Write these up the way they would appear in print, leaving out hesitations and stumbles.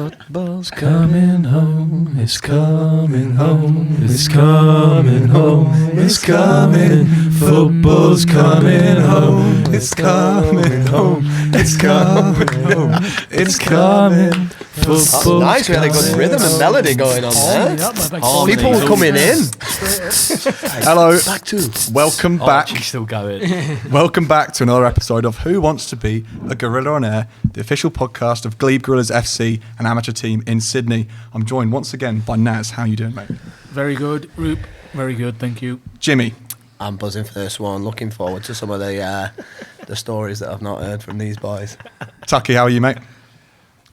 Football's coming home, it's coming home, it's coming home, it's coming. Football's coming home, it's coming home, it's coming home, it's coming. That's nice, we had a good rhythm and melody going on there. People were coming in. Hello, Welcome welcome back. Archie's still going. Welcome back to another episode of Who Wants to Be a Gorilla on Air, the official podcast of Glebe Gorillas FC, an amateur team in Sydney. I'm joined once again by Naz. How are you doing, mate? Very good, Roop. Very good, thank you. Jimmy. I'm buzzing for this one. Looking forward to some of the stories that I've not heard from these boys. Tucky, how are you, mate?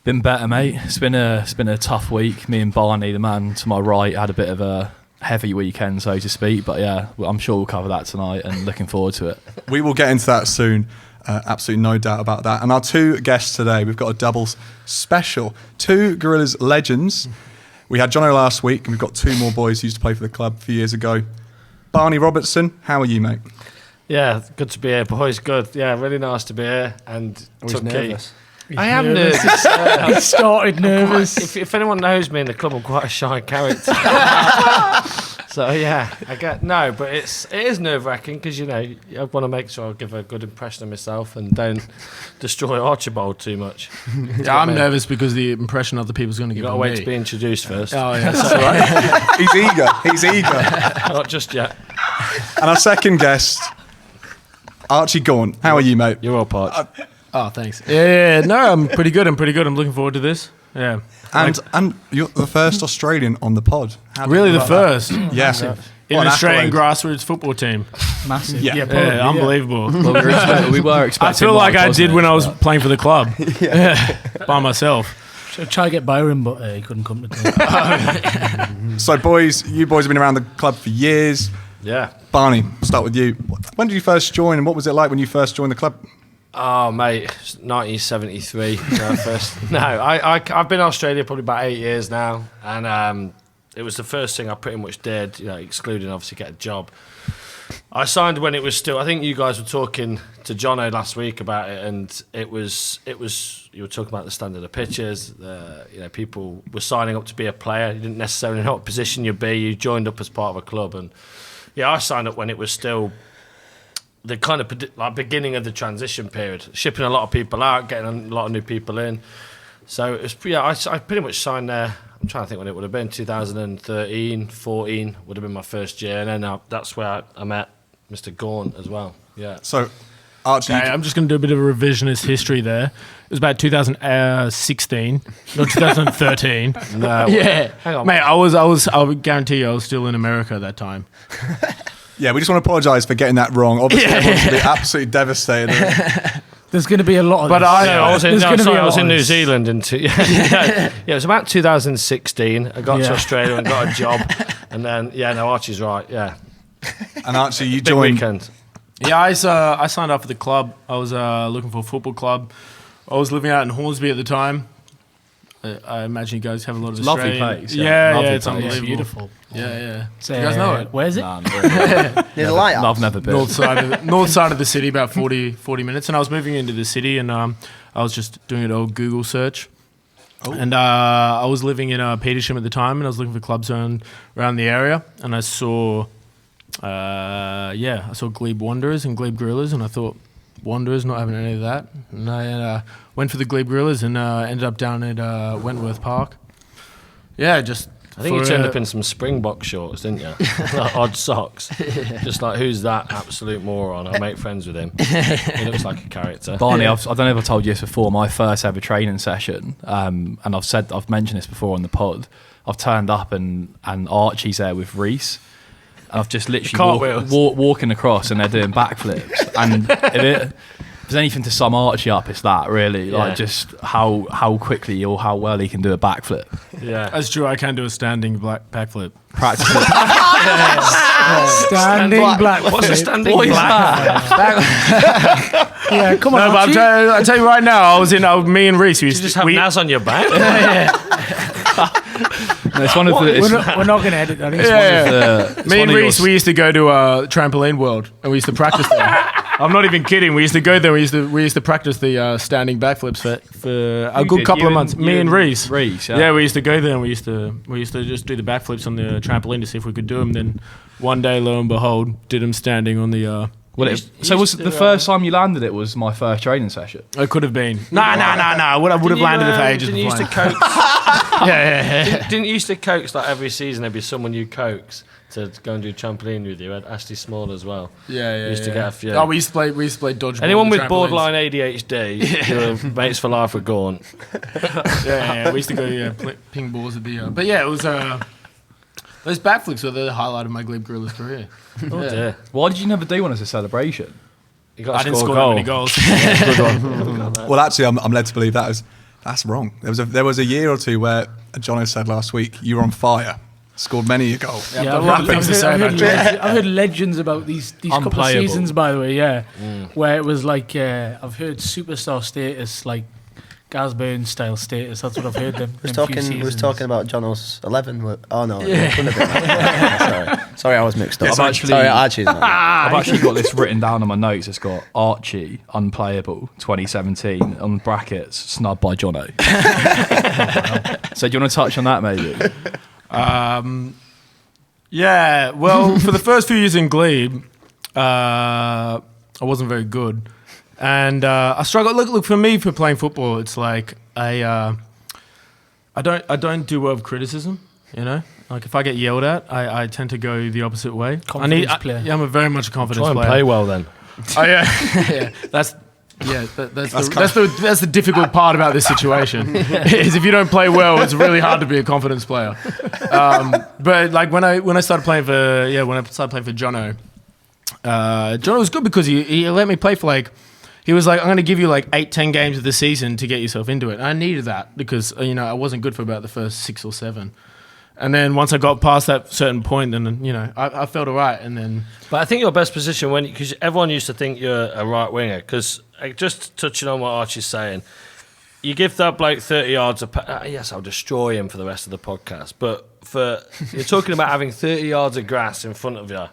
Been better, mate. It's been a tough week. Me and Barney, the man to my right, had a bit of a heavy weekend, so to speak. But yeah, I'm sure we'll cover that tonight and looking forward to it. We will get into that soon. Absolutely no doubt about that. And our two guests today, we've got a doubles special. Two Gorillas legends. We had Jono last week, and we've got two more boys who used to play for the club a few years ago. Barney Robertson, how are you, mate? Yeah, good to be here, boys. Good. Yeah, really nice to be here. And He's nervous. I am nervous. He started nervous. If anyone knows me in the club, I'm quite a shy character. So yeah, but it is nerve-wracking because I want to make sure I give a good impression of myself and don't destroy Archibald too much. Yeah, I'm nervous because the impression other people's going to give Got to on wait me. to be introduced first. Oh yeah, that's right. He's eager. Not just yet. And our second guest, Archie Gaunt. How are you, mate? You're all part. Oh, thanks. Yeah, no, I'm pretty good. I'm looking forward to this. Yeah. And you're the first Australian on the pod. How do you Really, feel the about that? first Yeah. in What an an Australian accolade. grassroots football team. Massive. Yeah. probably, Yeah, unbelievable. Well, we were expecting. I feel like I did when I was But playing for the club. Yeah, by myself. Try to get Byron, but he couldn't come to the So, boys, you boys have been around the club for years. Yeah. Barney, start with you. When did you first join, and what was it like when you first joined the club? Oh, mate, it's 1973. I've been in Australia probably about 8 years now, and it was the first thing I pretty much did, excluding obviously get a job. I signed when it was still. I think you guys were talking to Jono last week about it, and it was. You were talking about the standard of pitches. People were signing up to be a player. You didn't necessarily know what position you'd be. You joined up as part of a club, and I signed up when it was still the kind of beginning of the transition period, shipping a lot of people out, getting a lot of new people in. So it was, I pretty much signed there. I'm trying to think when it would have been 2013, 14 would have been my first year, and then that's where I met Mr. Gaunt as well. Yeah. So, Archie, Okay, I'm just going to do a bit of a revisionist history there. It was about 2016, not 2013. No. Yeah, Hang on. mate. I would guarantee you, I was still in America at that time. yeah, we just want to apologise for getting that wrong. Obviously, everyone's going to be absolutely devastated. There's going to be a lot of But this. I was in New this. Zealand yeah, it was about 2016. I got to Australia and got a job, and then Archie's right. Yeah, And Archie, you big joined. weekend. Yeah, I signed up for the club. I was looking for a football club. I was living out in Hornsby at the time. I imagine you guys have a lot of Lovely Australian... place, Yeah, lovely it's place. unbelievable. Beautiful. Yeah. So, You guys know it? Where is it? Near the lighthouse. I've never been. North side of the city, about 40 minutes. And I was moving into the city, and I was just doing an old Google search. Oh. And I was living in Petersham at the time, and I was looking for clubs around the area. And I saw, Glebe Wanderers and Glebe Gorillas, and I thought, Wanderers, not having any of that. And I went for the Glebe Gorillas and ended up down at Wentworth Park. Yeah, just... I think you turned up in some Springbok shorts, didn't you? Like odd socks. Just like, who's that absolute moron? I'll make friends with him. He looks like a character. Barney, I don't know if I told you this before. My first ever training session, and I've mentioned this before on the pod. I've turned up and Archie's there with Reese. And I've just literally walking across, and they're doing backflips. And if there's anything to sum Archie up, it's that really, like just how quickly or how well he can do a backflip. Yeah, That's true, I can do a standing backflip. Practice it. Standing black. What's a standing What is black? that? Yeah, come on. No, but I tell you right now, me and Reese, You just have Naz on your back. No, it's one of the. We're not going to edit that. Me and Reese, we used to go to Trampoline World, and we used to practice there. I'm not even kidding. We used to go there. We used to practice the standing backflips for a good couple of months. Me and Reese. Yeah, we used to go there and we used to just do the backflips on the trampoline to see if we could do them. Then one day, lo and behold, did them standing on the. So was the first time you landed it was my first training session? It could have been. No. I would have landed it for ages. Didn't you used to coax? Yeah. Didn't you used to coax like every season? There'd be someone you coax to go and do trampoline with you. We had Ashley Small as well. Yeah. Used to get a few. Oh, we used to play dodgeball. Anyone with borderline ADHD, who were mates for life with Gaunt. Yeah. We used to go ping balls at the. But yeah, it was. Those backflips were the highlight of my Glebe Gorillas career. Oh dear. Why did you never do one as a celebration? You I didn't score that many goals. Well, actually, I'm led to believe that's wrong. There was a year or two where Jono said last week you were on fire, scored many a goal. Yeah, I've heard legends about these couple of seasons, by the way. Yeah, where it was like I've heard superstar status, like Gaz Burns style status. That's what I've heard them. We was talking about Jono's 11. Oh no, sorry, I was mixed up. Archie's not. I've actually got this written down on my notes. It's got Archie unplayable 2017 on brackets snubbed by Jono. So do you want to touch on that maybe? Yeah. Well, for the first few years in Glebe, I wasn't very good. And I struggle. Look for me for playing football. It's like I don't do well with criticism. You know, like if I get yelled at, I tend to go the opposite way. Confidence player. I'm a very much a confidence player. Try and play well then. Oh yeah. That's the difficult part about this situation. Is if you don't play well, it's really hard to be a confidence player. But like when I started playing for Jono, Jono was good because he let me play for like. He was like, I'm going to give you like 8-10 games of the season to get yourself into it. And I needed that because, I wasn't good for about the first 6 or 7. And then once I got past that certain point, then, I felt all right. And then... But I think your best position because everyone used to think you're a right winger, because just touching on what Archie's saying, you give that bloke 30 yards yes, I'll destroy him for the rest of the podcast. But you're talking about having 30 yards of grass in front of you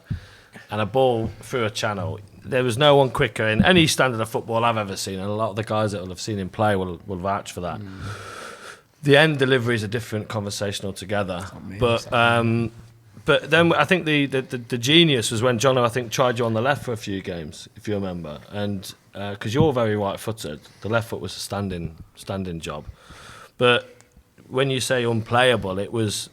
and a ball through a channel. There was no one quicker in any standard of football I've ever seen, and a lot of the guys that will have seen him play will vouch for that. The end delivery is a different conversation altogether. But then I think the genius was when Jono, I think, tried you on the left for a few games, if you remember, and because you're very right-footed, the left foot was a standing job. But when you say unplayable, it was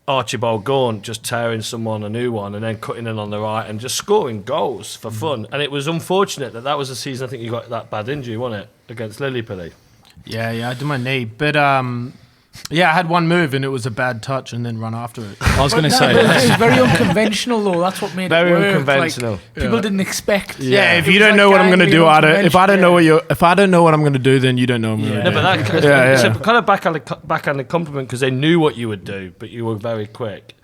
Archibald Gaunt just tearing someone a new one and then cutting in on the right and just scoring goals for fun. And it was unfortunate that was the season I think you got that bad injury, wasn't it, against Lillipilly? Yeah, I did my knee. But, I had one move and it was a bad touch and then run after it. I was going to say... It was very unconventional, though. That's what made very it work. unconventional. Like, people didn't expect... Yeah, if you don't know what I'm going to do, if I don't know what I'm going to do, then you don't know what I'm going to do. No, but it's a kind of backhanded compliment because they knew what you would do, but you were very quick.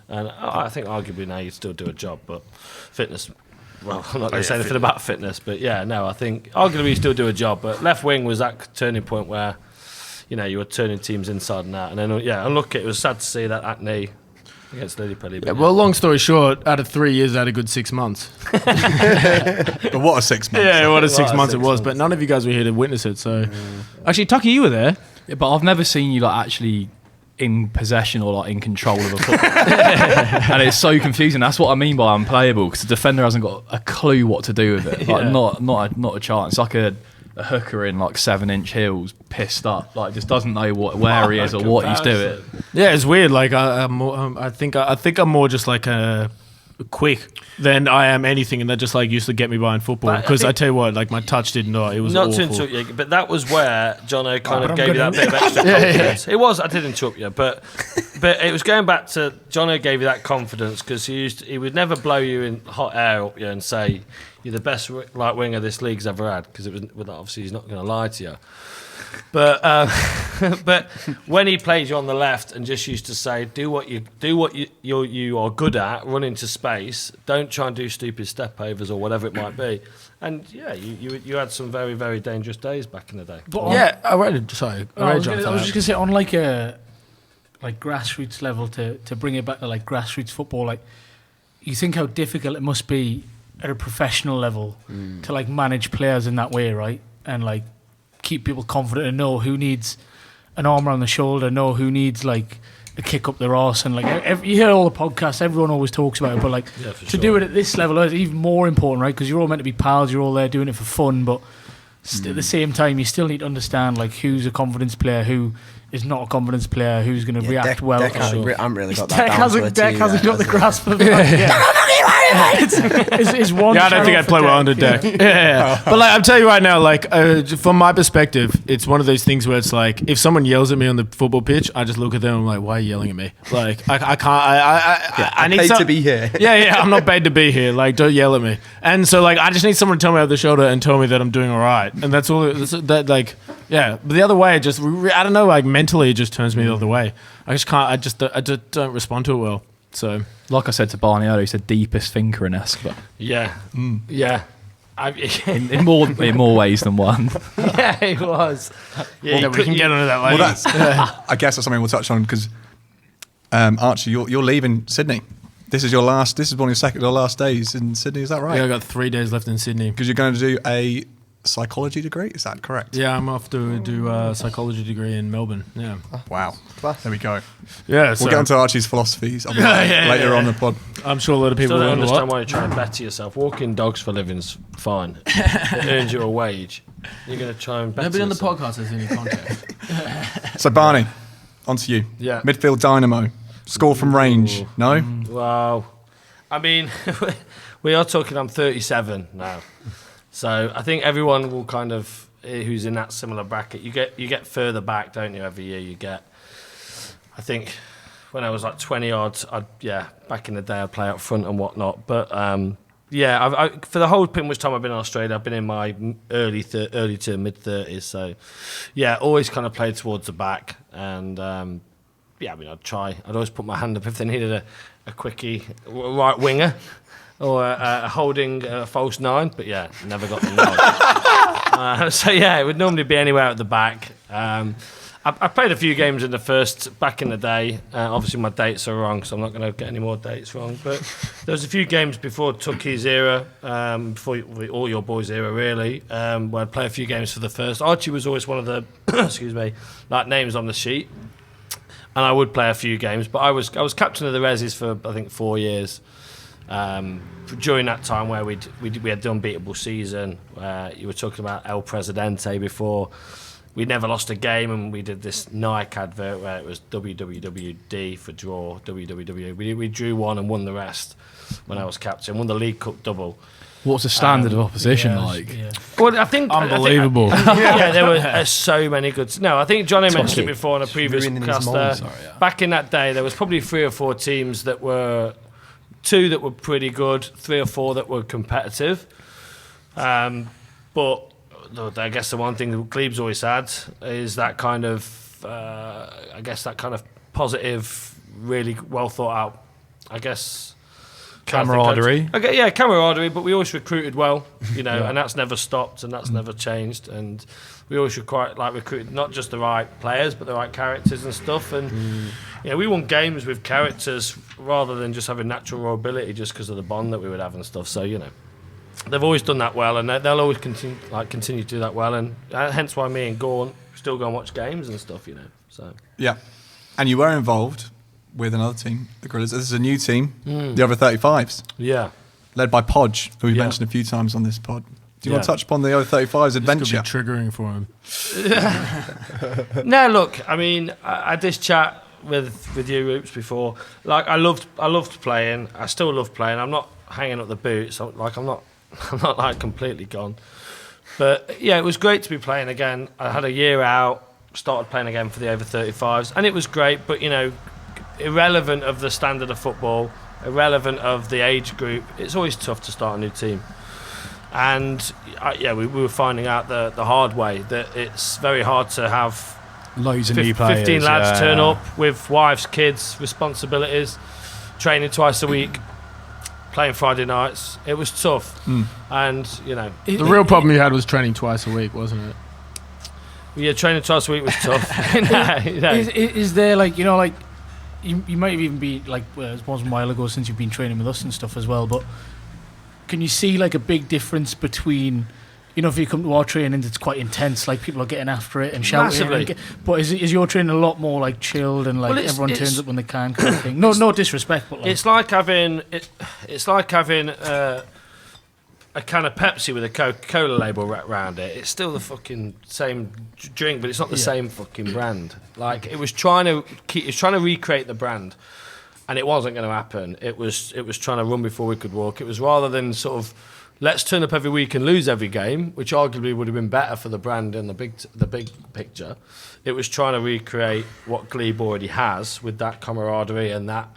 And I think arguably now you'd still do a job, but fitness... Well, I'm not going to say anything about fitness, but I think arguably you still do a job, but left wing was that turning point where... you were turning teams inside and out. And then, unlucky. It was sad to see that knee against Lillipilly. Yeah, well, long story short, out of 3 years, I had a good 6 months. But what a 6 months. Yeah, what a 6 months it was. But none of you guys were here to witness it. So, Actually, Tucky, you were there. Yeah, but I've never seen you actually in possession or in control of a football. And it's so confusing. That's what I mean by unplayable, because the defender hasn't got a clue what to do with it. Not a chance. It's like a hooker in 7-inch heels, pissed up, just doesn't know where he is or what he's doing. Yeah, it's weird. I think I'm more just like a quick than I am anything, and that just used to get me by in football. Because I tell you what, my touch did not. It was not awful. to interrupt you, but that was where Jono kind of gave you that bit of extra confidence. It was. I did interrupt you, but it was going back to Jono gave you that confidence because he would never blow you in hot air up you and say you're the best right winger this league's ever had, because it was obviously he's not going to lie to you. But but when he played you on the left and just used to say, do what you are good at, run into space, don't try and do stupid step overs or whatever it might be. And you had some very, very dangerous days back in the day. I was just going to say, on a grassroots level, to bring it back to grassroots football, you think how difficult it must be at a professional level to like manage players in that way, right? And like keep people confident and know who needs an arm around the shoulder, know who needs like a kick up their arse, and like you hear all the podcasts, everyone always talks about it, but like to do it at this level is even more important, right? Because you're all meant to be pals, you're all there doing it for fun, but at the same time you still need to understand like who's a confidence player, who is not a confidence player, who's going to react well. Deck hasn't really got that Deck down hasn't, Deck hasn't got the grasp of it. It's one. Yeah, I don't think I'd play well under Deck. Yeah. But like, I'm telling you right now, like from my perspective, it's one of those things where it's like, if someone yells at me on the football pitch, I just look at them and I'm like, why are you yelling at me? Like, I can't. I need paid to be here. Yeah, I'm not paid to be here. Like, don't yell at me. And so like, I just need someone to tell me over the shoulder and tell me that I'm doing all right. And that's all. That like, yeah. But the other way, just I don't know. Like mentally, it just turns me the other way. I just can't. I just don't respond to it well. So, like I said to Barney earlier, he's the deepest thinker in us, but yeah. in more ways than one. Yeah, he was. Yeah, we can get onto that later. Well, that's, I guess that's something we'll touch on because Archie, you're leaving Sydney. This is one of your second or last days in Sydney. Is that right? Yeah, I got 3 days left in Sydney. Because you're going to do a psychology degree. Is that correct? Yeah, I'm off to do a psychology degree in Melbourne. Yeah. Wow. There we go. Yeah. We'll get onto Archie's philosophies later on the pod. I'm sure a lot of people don't learn understand why you're trying to better yourself. Walking dogs for a living's fine. It earns you a wage. You're going to try and better Nobody on the yourself. podcast has any context. So Barney, on to you. Yeah. Midfield dynamo. Score from range. No? Wow. I mean, we are talking, I'm 37 now. So I think everyone will kind of, who's in that similar bracket, you get further back, don't you, every year you get. I think when I was like 20 odds, back in the day I'd play up front and whatnot. But I for the whole pretty much time I've been in Australia, I've been in my early to mid 30s. So yeah, always kind of played towards the back. And I'd always put my hand up if they needed a quickie right winger. Or holding a false nine, but yeah, never got the nod. It would normally be anywhere at the back. I played a few games in the first back in the day. Obviously, my dates are wrong, so I'm not going to get any more dates wrong. But there was a few games before Tucky's era, before all your boys' era, really, where I'd play a few games for the first. Archie was always one of the, names on the sheet, and I would play a few games. But I was captain of the Resis for I think 4 years. During that time where we had the unbeatable season, you were talking about El Presidente before. We never lost a game, and we did this Nike advert where it was WWWD for draw, WWW. We drew one and won the rest when I was captain. Won the League Cup double. What's the standard of opposition like? Yeah. Well, I think unbelievable. There were so many good. No, I think Johnny mentioned it before on a previous cast. Back in that day, there was probably 3 or 4 teams that were. 2 that were pretty good, 3 or 4 that were competitive. But I guess the one thing that Gleb's always had is that kind of, positive, really well thought out, camaraderie. Camaraderie, but we always recruited well, and that's never stopped and that's never changed. And we always recruited not just the right players, but the right characters and stuff. And we won games with characters rather than just having natural raw ability, just because of the bond that we would have and stuff. So they've always done that well, and they'll always continue to do that well. And hence why me and Gorn still go and watch games and stuff. So yeah, and you were involved with another team, the Gorillas. This is a new team, the Over 35s. Yeah, led by Podge, who we've mentioned a few times on this pod. Do you want to touch upon the Over 35s adventure? This could be triggering for him. No, look, I mean, I had this chat with you, Roops, before. Like, I loved playing. I still love playing. I'm not hanging up the boots. I'm not like completely gone. But yeah, it was great to be playing again. I had a year out, started playing again for the Over 35s, and it was great. But irrelevant of the standard of football, irrelevant of the age group, it's always tough to start a new team. And we were finding out the hard way that it's very hard to have loads of new players. 15 lads turn up with wives, kids, responsibilities, training twice a week, playing Friday nights. It was tough. And the real problem you had was training twice a week, wasn't it? Yeah, training twice a week was tough. Is there you might even be it was a while ago since you've been training with us and stuff as well, but can you see like a big difference between, if you come to our training, it's quite intense, like people are getting after it and shouting. Massively. But is your training a lot more like chilled and like everyone turns up when they can kind of thing? No disrespect, but like, it's like having a can of Pepsi with a Coca-Cola label wrapped around it. It's still the fucking same drink, but it's not the same fucking brand. Like it was trying to recreate the brand, and it wasn't going to happen. It was trying to run before we could walk. It was rather than sort of let's turn up every week and lose every game, which arguably would have been better for the brand and the big picture. It was trying to recreate what Glebe already has with that camaraderie and that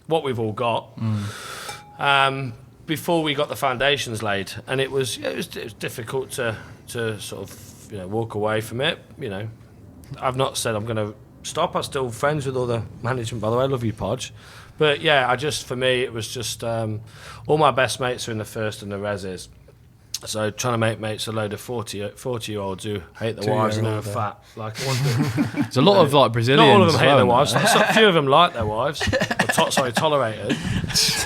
what we've all got. Before we got the foundations laid, and it was difficult to sort of walk away from it. I've not said I'm going to stop. I'm still friends with all the management, by the way. I love you, Podge. But yeah, for me it was just all my best mates are in the first and the reses. So trying to make mates a load of 40-year-olds who hate their wives and are fat. Like there's a lot of like Brazilians. Not all of them hate their wives. A few of them like their wives. Tolerated.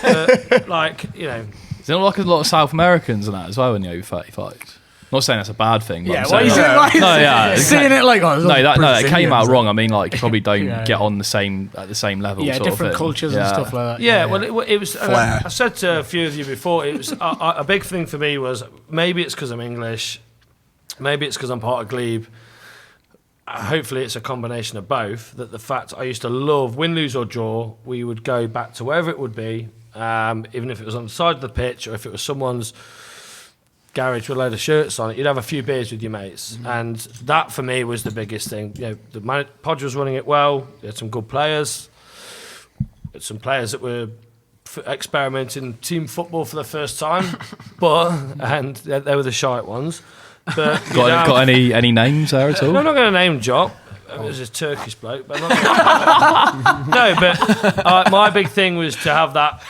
There's like a lot of South Americans and that as well in the over 35s. Not saying that's a bad thing. But why you saying it like that came out wrong. I mean, like you probably don't get on at the same level. Yeah, sort different of thing. cultures and stuff like that. Yeah, well, it was. I said to a few of you before, it was a big thing for me was maybe it's because I'm English, maybe it's because I'm part of Glebe. Hopefully, it's a combination of both. That the fact I used to love win, lose or draw, we would go back to wherever it would be, even if it was on the side of the pitch or if it was someone's garage with a load of shirts on it, you'd have a few beers with your mates, and that for me was the biggest thing. Podge was running it well. You had some good players, some players that were experimenting team football for the first time, and they were the shite ones. But got any names there at all? No, I'm not going to name drop. It was a Turkish bloke, but my big thing was to have that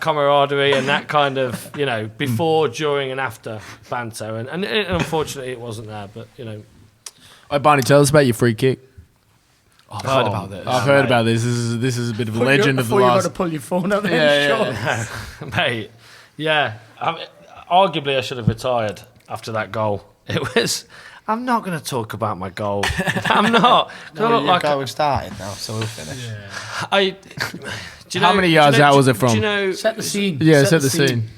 camaraderie and that kind of before, during, and after banter, and unfortunately it wasn't there. But Barney, tell us about your free kick. I've heard about this. I've heard about this. This is a bit of a legend of the last. Before you got to pull your phone out there, mate. Yeah, arguably I should have retired after that goal. It was. I'm not going to talk about my goal. I'm not. Your goal started now, so we'll finish. Yeah. How many yards out was it from? Set the scene. Yeah, set the scene.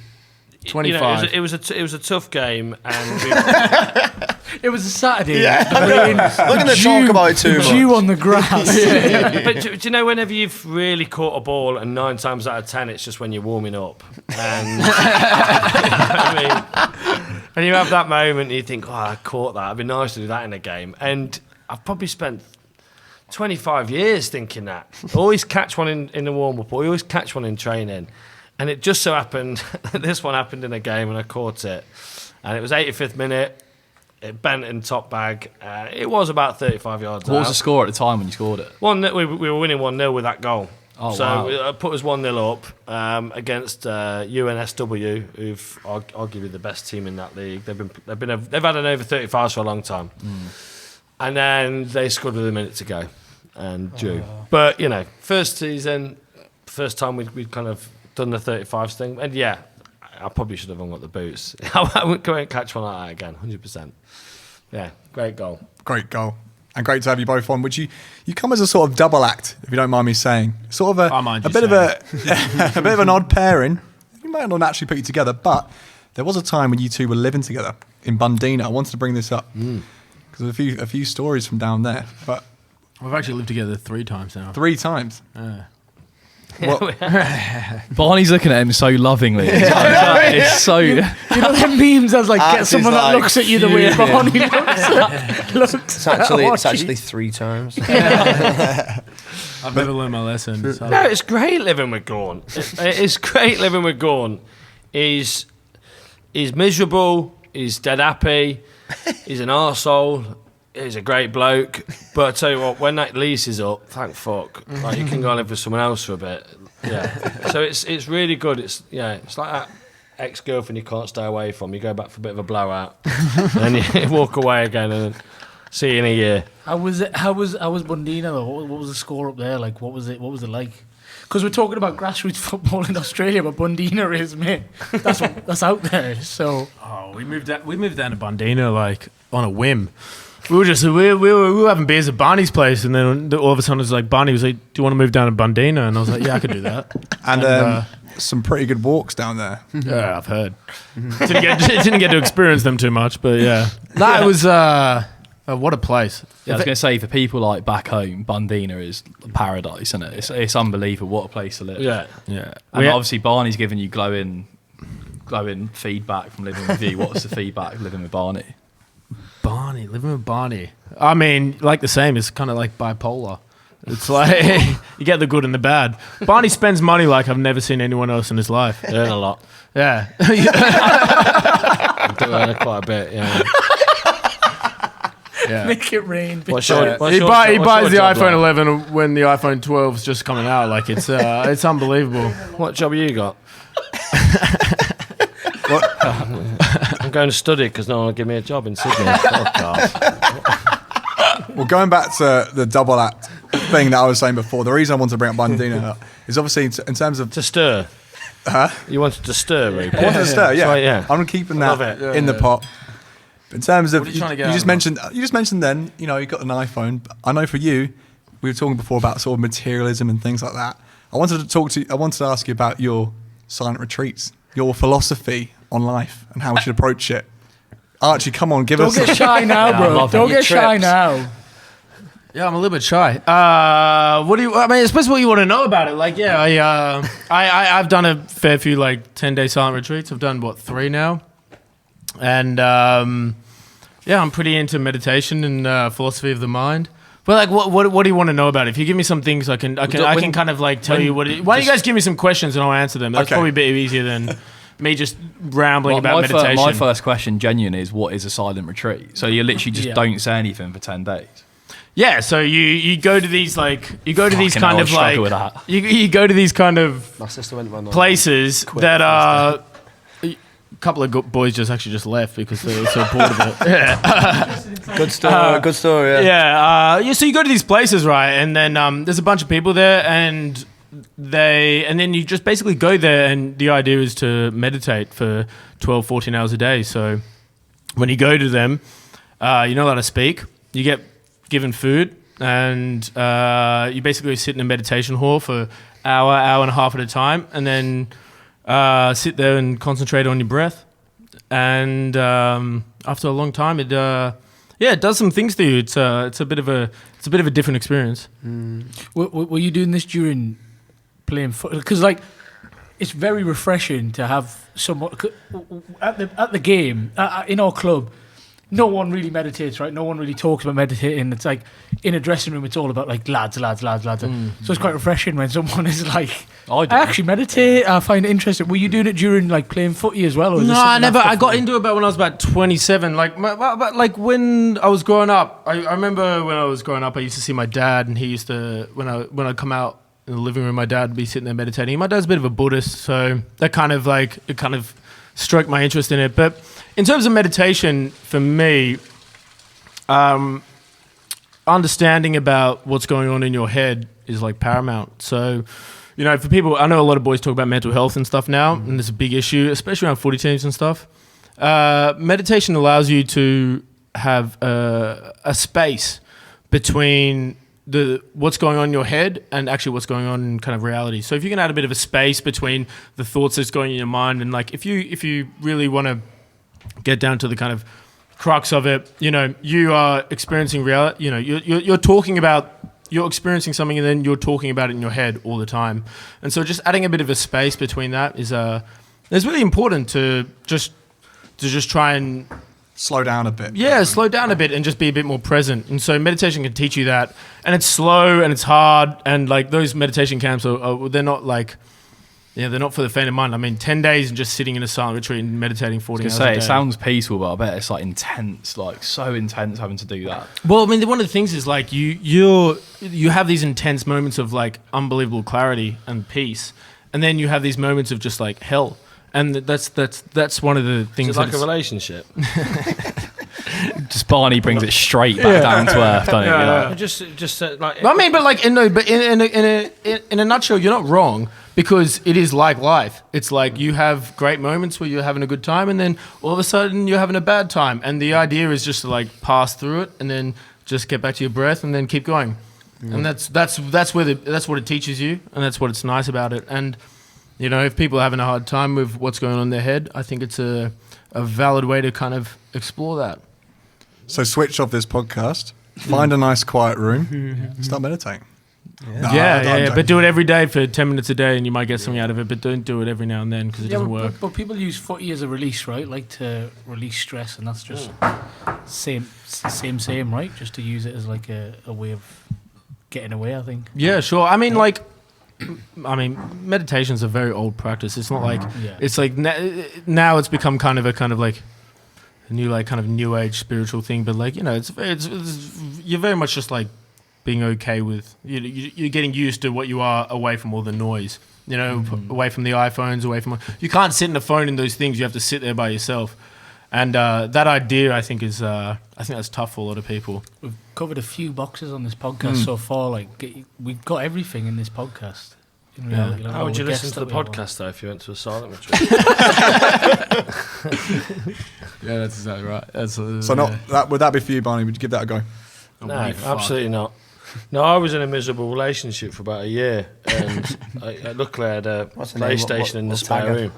25. It was a tough game, and it was a Saturday. Yeah, I'm not going to talk about it too much. Dew on the grass. But do you know whenever you've really caught a ball, and 9 times out of 10 it's just when you're warming up, and and you have that moment and you think, I caught that. It'd be nice to do that in a game. And I've probably spent 25 years thinking that. Always catch one in the warm-up, or always catch one in training. And it just so happened, this one happened in a game and I caught it. And it was 85th minute. It bent in top bag. It was about 35 yards out. What was the score at the time when you scored it? We were winning 1-0 with that goal. Oh, so wow. it put us 1-0 up against UNSW, who've arguably the best team in that league. They've had an over 35s for a long time, and then they scored with a minute to go and drew. But first season, first time we'd kind of done the 35s thing, and I probably should have hung up the boots. I wouldn't go and catch one like that again, 100%. Yeah, great goal. Great goal. And great to have you both on. Would you come as a sort of double act, if you don't mind me saying? Sort of a bit of an odd pairing. You might not naturally put you together, but there was a time when you two were living together in Bundina. I wanted to bring this up because a few stories from down there. But we've actually lived together 3 times now. 3 times. Well, Barney's looking at him so lovingly. It's so. You know them memes as get someone that looks at you the way Barney looks. It's actually 3 times. I've never learned my lesson. So. No, it's great living with Gorn. It's great living with Gorn. He's miserable. He's dead happy. He's an arsehole. He's a great bloke, but I tell you what, when that lease is up, thank fuck, like you can go and live with someone else for a bit. Yeah, so it's really good. It's like that ex-girlfriend you can't stay away from. You go back for a bit of a blowout, and then you walk away again, and See you in a year. How was Bundina though? What was the score up there? Like, what was it like? Because we're talking about grassroots football in Australia, but Bundina is, mate. That's out there. So we moved down to Bundina like on a whim. We were having beers at Barney's place, and then all of a sudden it was like Barney was like, "Do you want to move down to Bundina?" And I was like, "Yeah, I could do that." And some pretty good walks down there. Yeah, I've heard. Didn't get to experience them too much, but yeah, it was what a place. Yeah, I was going to say, for people like back home, Bundina is paradise, isn't it? It's unbelievable. What a place to live. Yeah. And obviously Barney's giving you glowing feedback from living with you. What's the feedback of living with Barney? Living with Barney. I mean, like the same. It's kind of like bipolar. It's like you get the good and the bad. Barney spends money like I've never seen anyone else in his life. Earn a lot. Yeah. I do earn quite a bit, yeah. Yeah. Make it rain. He buys the iPhone 11 when the iPhone 12 is just coming out. Like it's unbelievable. What job you got? I'm going to study because no one will give me a job in Sydney. Well, going back to the double act thing that I was saying before, the reason I wanted to bring up Bundina up is obviously in terms of to stir. Huh? You wanted to stir, Ruby. I wanted to stir, yeah. Right, yeah. I'm keeping that in the pot. But in terms of, you just mentioned then, you got an iPhone. I know for you, we were talking before about sort of materialism and things like that. I wanted to ask you about your silent retreats, your philosophy on life and how we should approach it. Archie, come on, Don't get shy now, bro. Don't get shy now. Yeah, I'm a little bit shy. I suppose what you want to know about it. Like, yeah, I've done a fair few 10-day silent retreats. I've done 3 now, and I'm pretty into meditation and philosophy of the mind. But what do you want to know about it? If you give me some things, I can kind of tell you what. Why don't you guys give me some questions and I'll answer them? That's probably a bit easier than me just rambling about meditation. My first question, genuine, is what is a silent retreat? So you literally just don't say anything for 10 days. Yeah, so you go to these you go to these kind of you go to these kind of places that are. A couple of boys just left because they were so bored of it. Yeah. Good story. Yeah. So you go to these places, right? And then there's a bunch of people there, and then you just basically go there, and the idea is to meditate for 12, 14 hours a day. So when you go to them, you're not allowed to speak. You get given food, and you basically sit in a meditation hall for hour and a half at a time, and then sit there and concentrate on your breath. And after a long time, it does some things to you. It's a bit of a different experience. Were you doing this during playing football? Because it's very refreshing to have someone at the game in our club. No one really meditates, right? No one really talks about meditating. It's like in a dressing room, it's all about lads. So it's quite refreshing when someone is like, I actually meditate. I find it interesting. Were you doing it during playing footy as well? Or no, I never. I got into it when I was about 27. When I was growing up, I remember when I was growing up, I used to see my dad, and he used to when I'd come out in the living room, my dad would be sitting there meditating. My dad's a bit of a Buddhist, so that kind of stroked my interest in it. But in terms of meditation, for me, understanding about what's going on in your head is paramount. So, for people, I know a lot of boys talk about mental health and stuff now, and there's a big issue, especially around footy teams and stuff. Meditation allows you to have a space between what's going on in your head and actually what's going on in kind of reality. So if you can add a bit of a space between the thoughts that's going in your mind, and if you really want to get down to the kind of crux of it, you are experiencing reality. You're talking about, you're experiencing something, and then you're talking about it in your head all the time. And so just adding a bit of a space between that is really important to just try and slow down a bit. Yeah, slow down a bit and just be a bit more present. And so meditation can teach you that. And it's slow and it's hard. And those meditation camps they're not they're not for the faint of mind. I mean, 10 days and just sitting in a silent retreat and meditating 40 hours a day. It sounds peaceful, but I bet it's intense, so intense having to do that. Well, I mean, one of the things is you have these intense moments of unbelievable clarity and peace, and then you have these moments of just hell. And that's one of the things. Is it like a relationship? Just Barney brings it straight back down to earth, doesn't it? You know? Just like. I mean, but like, in a nutshell, you're not wrong, because it is like life. It's like you have great moments where you're having a good time, and then all of a sudden you're having a bad time. And the idea is just to like pass through it, and then just get back to your breath, and then keep going. And that's what it teaches you, and that's what it's nice about it. And you know, if people are having a hard time with what's going on in their head, I think it's a valid way to kind of explore that. So switch off this podcast, find a nice quiet room, start meditating. Yeah. But do it every day for 10 minutes a day, and you might get something out of it. But don't do it every now and then, because it doesn't work. But people use footy as a release, right? Like to release stress, and that's just same, right? Just to use it as like a way of getting away, I think. Yeah, sure. I mean, meditation's a very old practice. It's not like it's like now it's become kind of like a new like kind of new age spiritual thing. But like, you know, it's you're very much just like being okay with you're getting used to what you are away from all the noise. You know, away from the iPhones, away from you can't sit in the phone and those things. You have to sit there by yourself. And that idea, I think, is I think that's tough for a lot of people. We've covered a few boxes on this podcast so far. Like we've got everything in this podcast. In reality, How would you listen to the podcast though if you went to a silent retreat? Yeah, that's exactly right. Would that be for you, Barney? Would you give that a go? No, absolutely not. No, I was in a miserable relationship for about a year, and luckily I had a PlayStation in the spare room.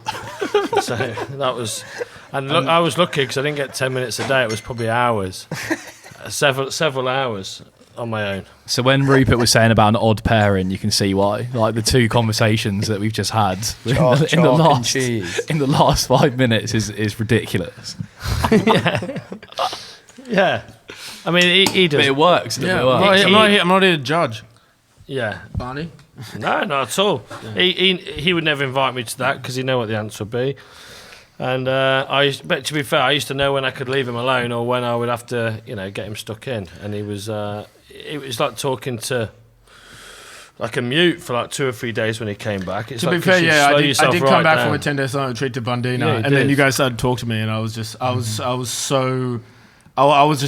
So that was, and look, I was lucky because I didn't get 10 minutes a day. It was probably hours, several hours on my own. So when Rupert was saying about an odd pairing, you can see why. Like the two conversations that we've just had in the last 5 minutes is ridiculous. Yeah. I mean, he does. But it works. Yeah, I'm not here to judge. Yeah, Barney. No, not at all. Yeah. He would never invite me to that because he'd know what the answer would be. And but to be fair, I used to know when I could leave him alone or when I would have to, get him stuck in. And it was like talking to like a mute for like 2 or 3 days when he came back. It's to like be fair, I did come back down. from a 10-day silent retreat to Bundina, and then you guys started to talk to me, and I was just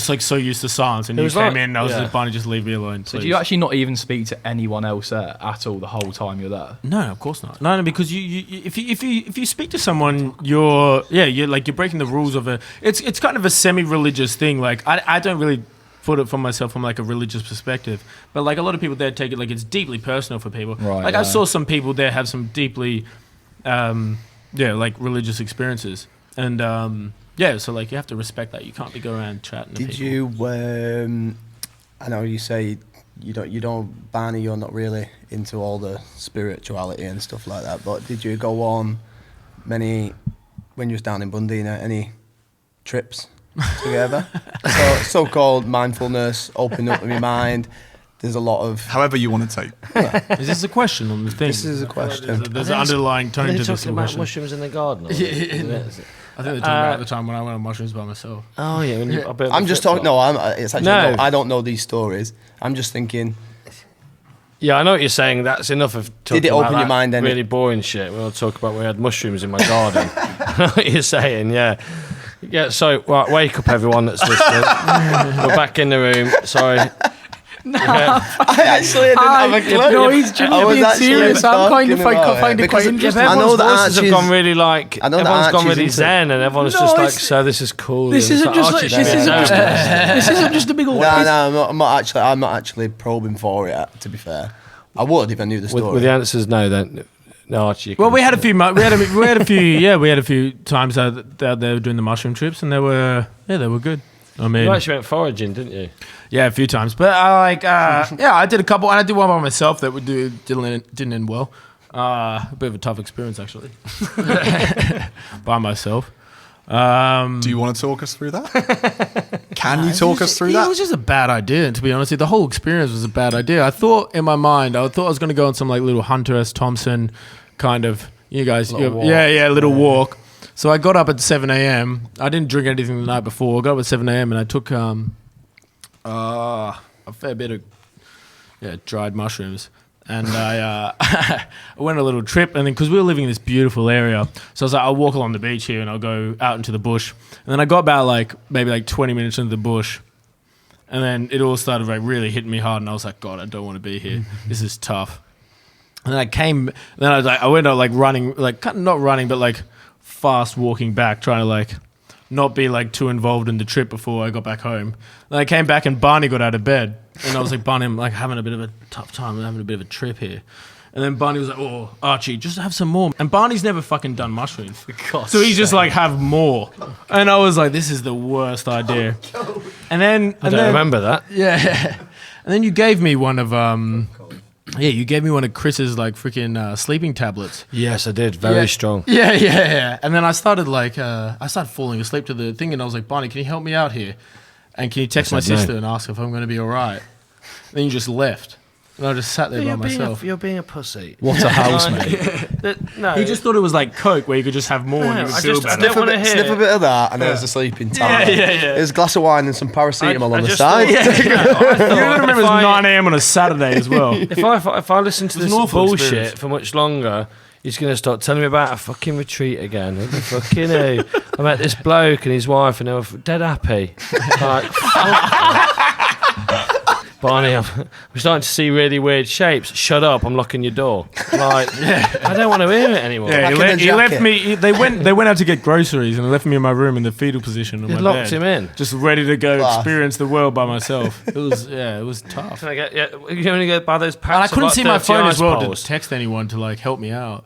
like so used to silence, and you came in, and I was like, Barney, just leave me alone. Please. So do you actually not even speak to anyone else there at all the whole time you're there? No, of course not. No, because if you speak to someone, you're breaking the rules of it. It's kind of a semi-religious thing. Like I don't really put it from myself from like a religious perspective, but like a lot of people there take it like it's deeply personal for people. Right. Like I saw some people there have some deeply, like religious experiences, and. Yeah, so like you have to respect that. You can't be going around chatting to people. Did you? I know you say you don't, Barney. You're not really into all the spirituality and stuff like that. But did you go on many when you was down in Bundina? Any trips together? So-called mindfulness, opening up your mind. There's a lot of however you want to take. Yeah. Is this a question on the thing? This is a question. There's an underlying tone to this question. Talking about mushrooms in the garden. I think they're talking about the time when I went on mushrooms by myself. Oh yeah, I'm just talking. No, it's actually. No, I don't know these stories. I'm just thinking. Yeah, I know what you're saying. That's enough of talking Did it open about your mind? Really boring shit. We'll talk about we had mushrooms in my garden. I know what you're saying. Yeah. Yeah. So right, wake up, everyone that's listening. We're back in the room. Sorry. No, I actually didn't have a clue. No, he's genuinely being serious. I'm kind of find it quite interesting. I know that voices have gone really like. Everyone's gone really zen, and everyone's just like, "So this is cool." This isn't just a big old. No, I'm not actually probing for it. To be fair, I would if I knew the story. With the answers no, then no, Archie. Well, we had a few times that they were doing the mushroom trips, and they were good. I mean, you actually went foraging, didn't you? Yeah, a few times. But I did a couple, and I did one by myself that didn't end well. A bit of a tough experience, actually, by myself. Do you want to talk us through that? Can you talk us through that? It was just a bad idea, to be honest. The whole experience was a bad idea. I thought in my mind, I was going to go on some like little Hunter S. Thompson kind of, little walk. So I got up at 7 a.m. I didn't drink anything the night before. I got up at 7 a.m. and I took a fair bit of dried mushrooms. And I went on a little trip, and then because we were living in this beautiful area, so I was like, I'll walk along the beach here and I'll go out into the bush. And then I got about maybe 20 minutes into the bush, and then it all started really hitting me hard, and I was like, God, I don't want to be here. This is tough. And then I went out running, not running, but fast walking back, trying to not be too involved in the trip before I got back home. And I came back and Barney got out of bed, and I was like, Barney, I'm having a bit of a tough time. I'm having a bit of a trip here. And then Barney was like, oh, Archie, just have some more. And Barney's never fucking done mushrooms. So he's just have more. And I was like, this is the worst idea. And then I don't remember that. Yeah. And then you gave me one of you gave me one of Chris's freaking sleeping tablets. Yes, I did. Very strong. Yeah. And then I started falling asleep to the thing, and I was like, Barney, can you help me out here? And can you text my sister and ask if I'm going to be all right? And then you just left. And I just sat there by myself. You're being a pussy. What a housemate. No. He just thought it was like Coke, where you could just have more and you would feel better. Sniff a bit of that, and there's a sleeping time. Yeah. There's a glass of wine and some paracetamol on the side. You gotta remember it's 9 a.m. on a Saturday as well. If I listen to this bullshit experience for much longer, he's going to start telling me about a fucking retreat again. What the fucking hell? I met this bloke and his wife, and they were dead happy. Barney, I'm starting to see really weird shapes. Shut up! I'm locking your door. I don't want to hear it anymore. Yeah, he left me. They went out to get groceries and left me in my room in the fetal position. On He my locked bed, him in, just ready to go experience the world by myself. It was tough. Can I get? Yeah, you only get by those packs. And I couldn't see my phone as well poles. to text anyone to help me out.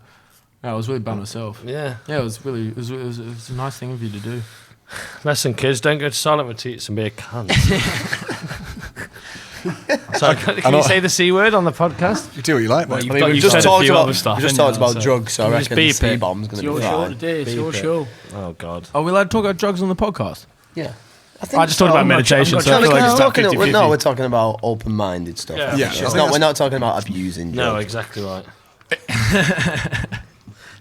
I was really by myself. Yeah, it was a nice thing of you to do. Listen, kids, don't go to silent retreats and be a cunt. So can you say the C word on the podcast? You do what you like, mate. We've just talked about drugs, so I reckon the beep it. C-bomb's going to Your be show fine. today. It's your show. Oh, God. Are we allowed to talk about drugs on the podcast? Yeah. I just talked about meditation, so I feel like it's about 50-50. No, we're talking about open-minded stuff. Yeah. We're not talking about abusing drugs. No, exactly right.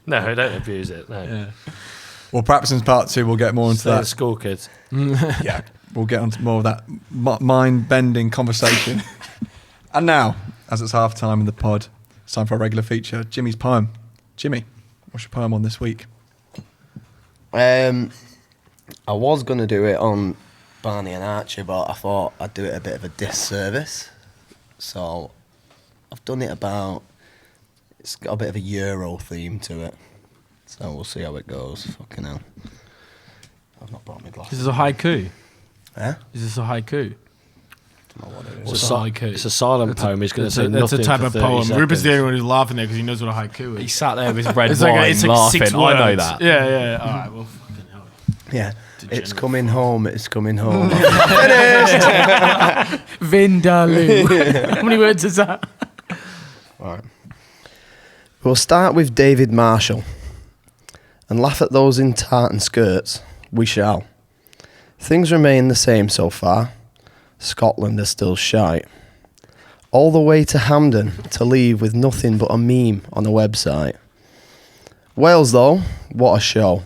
No, don't abuse it. No. Yeah. Well, perhaps in part 2 we'll get more into that. School kids. Yeah, we'll get on to more of that mind-bending conversation. And now, as it's half time in the pod, it's time for a regular feature, Jimmy's poem. Jimmy, what's your poem on this week? I was going to do it on Barney and Archie, but I thought I'd do it a bit of a disservice. So I've done it it's got a bit of a Euro theme to it. So we'll see how it goes. Fucking hell. I've not brought my glasses. Is this a haiku? Huh? Is this a haiku? I don't know what it is. It's a silent poem. He's going to say nothing. It's a type of poem. Seconds. Rupert's the only one who's laughing there because he knows what a haiku is. He sat there with his red It's wine it's laughing. 6 I know words. that. Yeah. All right, well, fucking hell. Yeah. It's coming home. It's coming home. Vindaloo. How many words is that? All right. We'll start with David Marshall. And laugh at those in tartan skirts. We shall. Things remain the same so far. Scotland are still shite. All the way to Hampden to leave with nothing but a meme on a website. Wales though, what a show.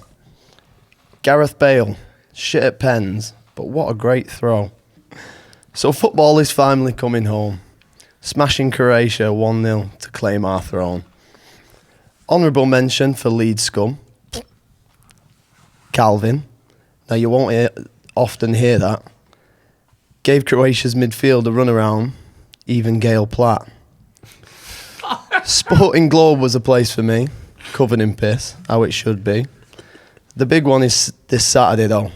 Gareth Bale, shit at pens, but what a great throw. So football is finally coming home. Smashing Croatia 1-0 to claim our throne. Honourable mention for Leeds scum. Calvin. Now you won't often hear that. Gave Croatia's midfield a run around, even Gail Platt. Sporting Globe was a place for me, covered in piss, how it should be. The big one is this Saturday though.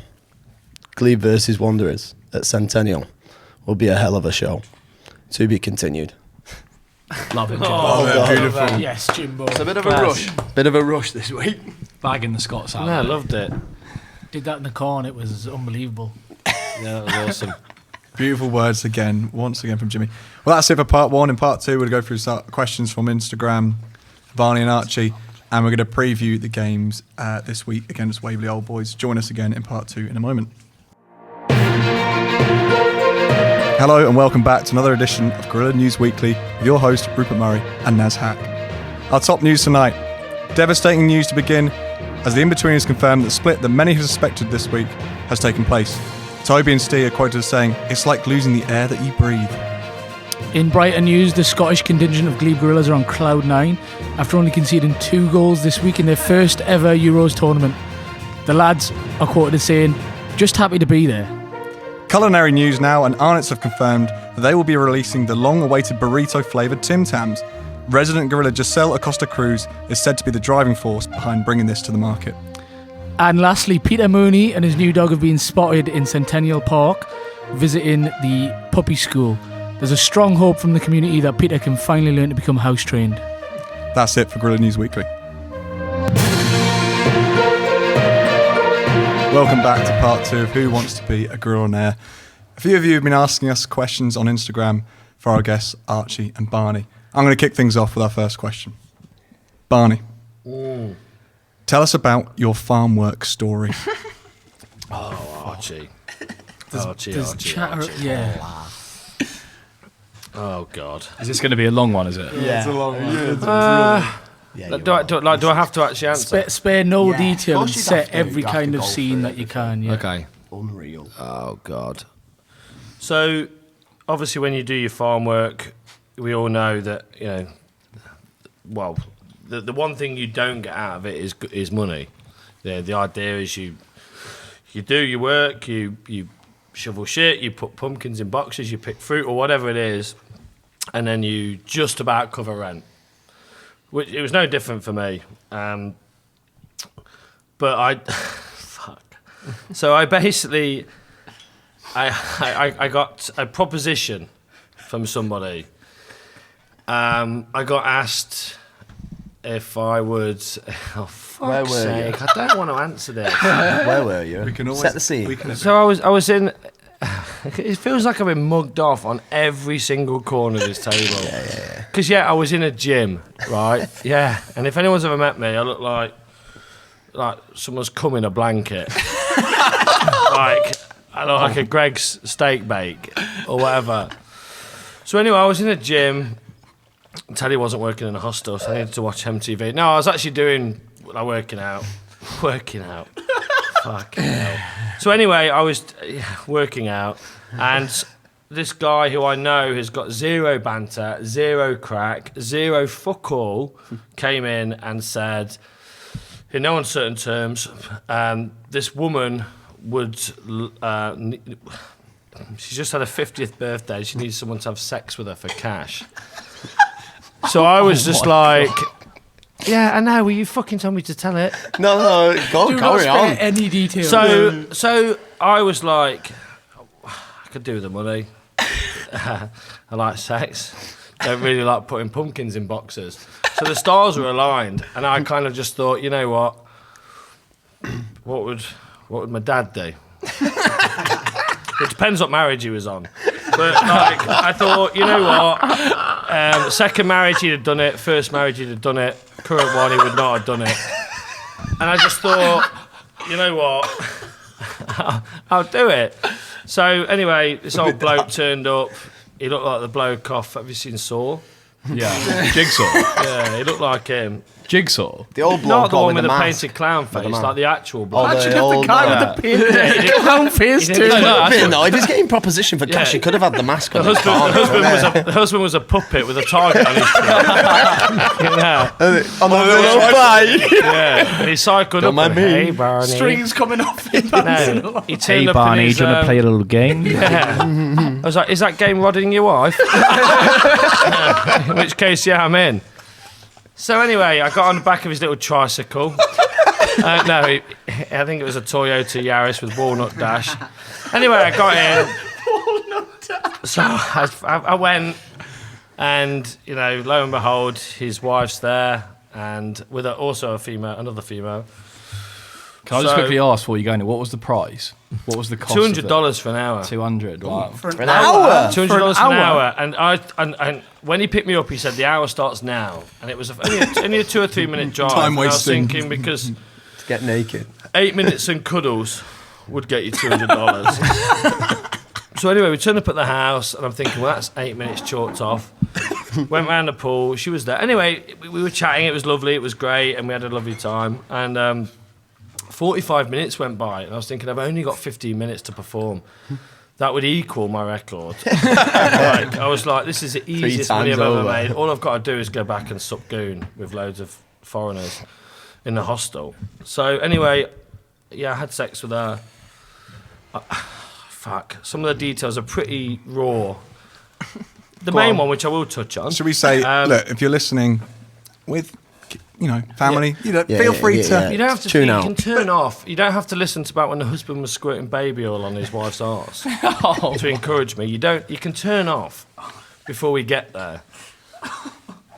Glebe versus Wanderers at Centennial will be a hell of a show. To be continued. Love it, Jimbo. Oh, beautiful. Yes, Jimbo. It's a bit of a rush. Bit of a rush this week. Bagging the Scots out. No, I loved it. Did that in the corn. It was unbelievable. Yeah, that was awesome. Beautiful words once again from Jimmy. Well, that's it for part 1. In part 2, we'll go through some questions from Instagram, Barney and Archie, and we're going to preview the games this week against Waverley Old Boys. Join us again in part 2 in a moment. Hello and welcome back to another edition of Gorilla News Weekly with your host Rupert Murray and Naz Hack. Our top news tonight. Devastating news to begin as the in-betweeners confirmed that the split that many have suspected this week has taken place. Toby and Steve are quoted as saying, "It's like losing the air that you breathe." In brighter news, the Scottish contingent of Glebe Gorillas are on cloud 9 after only conceding 2 goals this week in their first ever Euros tournament. The lads are quoted as saying, "Just happy to be there." Culinary news now, and Arnott's have confirmed that they will be releasing the long-awaited burrito-flavoured Tim Tams. Resident gorilla Giselle Acosta Cruz is said to be the driving force behind bringing this to the market. And lastly, Peter Mooney and his new dog have been spotted in Centennial Park visiting the puppy school. There's a strong hope from the community that Peter can finally learn to become house trained. That's it for Gorilla News Weekly. Welcome back to part 2 of Who Wants to Be a Gorilla on Air. A few of you have been asking us questions on Instagram for our guests Archie and Barney. I'm going to kick things off with our first question. Barney, tell us about your farm work story. Archie. There's chatter, yeah. Oh God. Is this going to be a long one, is it? Yeah. It's a long one. Do I have to actually answer? Spare no Yeah, detail of and course you'd set have to. every You'd have kind to of go scene through that it. you can. Yeah. Okay. Unreal. Oh God. So, obviously, when you do your farm work, we all know that well, the one thing you don't get out of it is money. The idea is you do your work, you shovel shit, you put pumpkins in boxes, you pick fruit or whatever it is, and then you just about cover rent. Which it was no different for me. But I fuck. So I basically I got a proposition from somebody. I got asked if I would. Oh fuck's sake! I don't want to answer this. Where were you? We can always set the scene. So I was in. It feels like I've been mugged off on every single corner of this table. Because I was in a gym, right? Yeah, and if anyone's ever met me, I look like someone's cum in a blanket. I look like a Greg's steak bake or whatever. So anyway, I was in a gym. Teddy wasn't working in a hostel, so I needed to watch MTV. No, I was actually working out. Fuck hell. So anyway, I was working out, and this guy who I know has got zero banter, zero crack, zero fuck all, came in and said, in no uncertain terms, this woman would... she just had her 50th birthday. She needs someone to have sex with her for cash. So I was just like... God. Yeah, I know. Will you fucking tell me to tell it? No, carry on. Any details. So I was like, I could do with the money. I like sex. Don't really like putting pumpkins in boxes. So the stars were aligned, and I kind of just thought, you know what? What would my dad do? It depends what marriage he was on. But I thought, you know what? Second marriage he'd have done it. First marriage he'd have done it. Current one he would not have done it. And I just thought, you know what? I'll do it. So anyway, this old bloke turned up. He looked like the bloke off. Have you seen Saw? Yeah. Jigsaw. Yeah, he looked like him. Jigsaw. The old bloke, not the one with the mask. painted clown face, the man. like the actual bloke. Actually, the guy with the painted clown face too. If he's getting proposition for cash, he could have had the mask on. The husband was a puppet with a target on his On the little bike. Yeah, and he cycled up and, hey Barney. Strings coming off his No, he turned Hey up Barney, in his, do you want to play a little game? Yeah. I was like, is that game rodding your wife? In which case, yeah, I'm in. So anyway, I got on the back of his little tricycle. I think it was a Toyota Yaris with walnut dash. Anyway, I got in. Walnut dash. So I went, and lo and behold, his wife's there, and with also another female. Can I just quickly ask before you go in? What was the price? What was the cost? $200 for an hour. $200. Wow. For an hour. $200 for an hour. And when he picked me up, he said the hour starts now, and it was only a 2 or 3 minute drive. Time and I was wasting. thinking because To get naked. 8 minutes and cuddles would get you $200. So anyway, we turned up at the house, and I'm thinking, well, that's 8 minutes chalked off. Went round the pool. She was there. Anyway, we were chatting. It was lovely. It was great, and we had a lovely time. And 45 minutes went by, and I was thinking, I've only got 15 minutes to perform. that would equal my record. Like, I was like, this is the easiest money I've ever made. All I've got to do is go back and sup goon with loads of foreigners in the hostel. So anyway, yeah, I had sex with her. Fuck, some of the details are pretty raw. The main one, which I will touch on. Should we say, look, if you're listening with, family, feel free to. You don't have to tune out. You can turn off. You don't have to listen to about when the husband was squirting baby oil on his wife's arse to encourage me. You can turn off before we get there.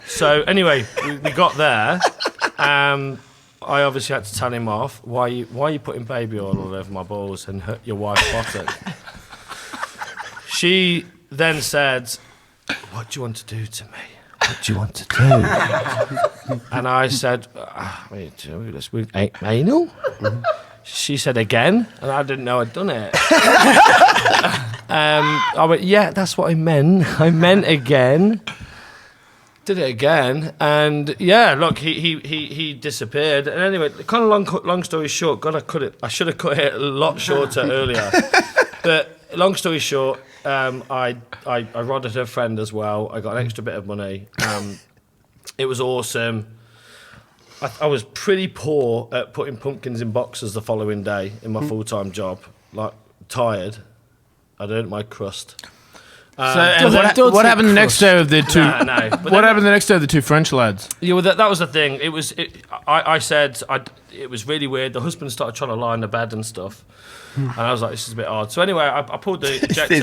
So anyway, we got there. I obviously had to tell him off. Why are you putting baby oil all over my balls and hurt your wife's bottom? She then said, "What do you want to do to me? What do you want to do?" And I said, "Anal?" She said again, and I didn't know I'd done it. I went, "Yeah, that's what I meant. I meant again." Did it again, and yeah, look, he disappeared. And anyway, kind of long story short, God, I should have cut it a lot shorter earlier. But long story short, I rodded her friend as well. I got an extra bit of money. It was awesome. I was pretty poor at putting pumpkins in boxes the following day in my full-time job. Like, tired. I'd earned my crust. What happened the next day of the two? No. What happened the next day of the two French lads? Yeah, well, that was the thing. I said it was really weird. The husband started trying to lie in the bed and stuff, and I was like, "This is a bit odd." So anyway, I pulled the ejector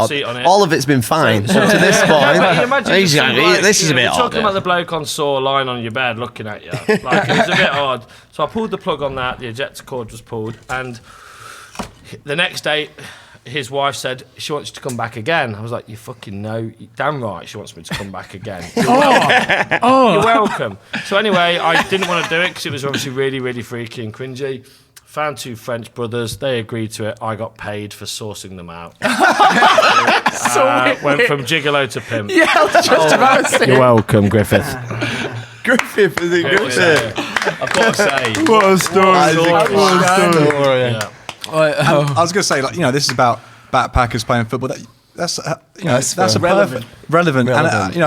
seat on it. All of it's been fine up to this point. This is a bit odd. Talking about the bloke on saw lying on your bed looking at you, like it was a bit odd. So I pulled the plug on that. The ejector cord was pulled, and the next day, his wife said she wants you to come back again. I was like, "You fucking know, damn right she wants me to come back again." You're welcome. So anyway, I didn't want to do it because it was obviously really, really freaky and cringy. Found two French brothers. They agreed to it. I got paid for sourcing them out. Went from gigolo to pimp. Yeah, I was just about to say. You're welcome, Griffith. Griffith, is it Griffith? I've got to say, What a story! Yeah. I was going to say, this is about backpackers playing football. That's relevant. And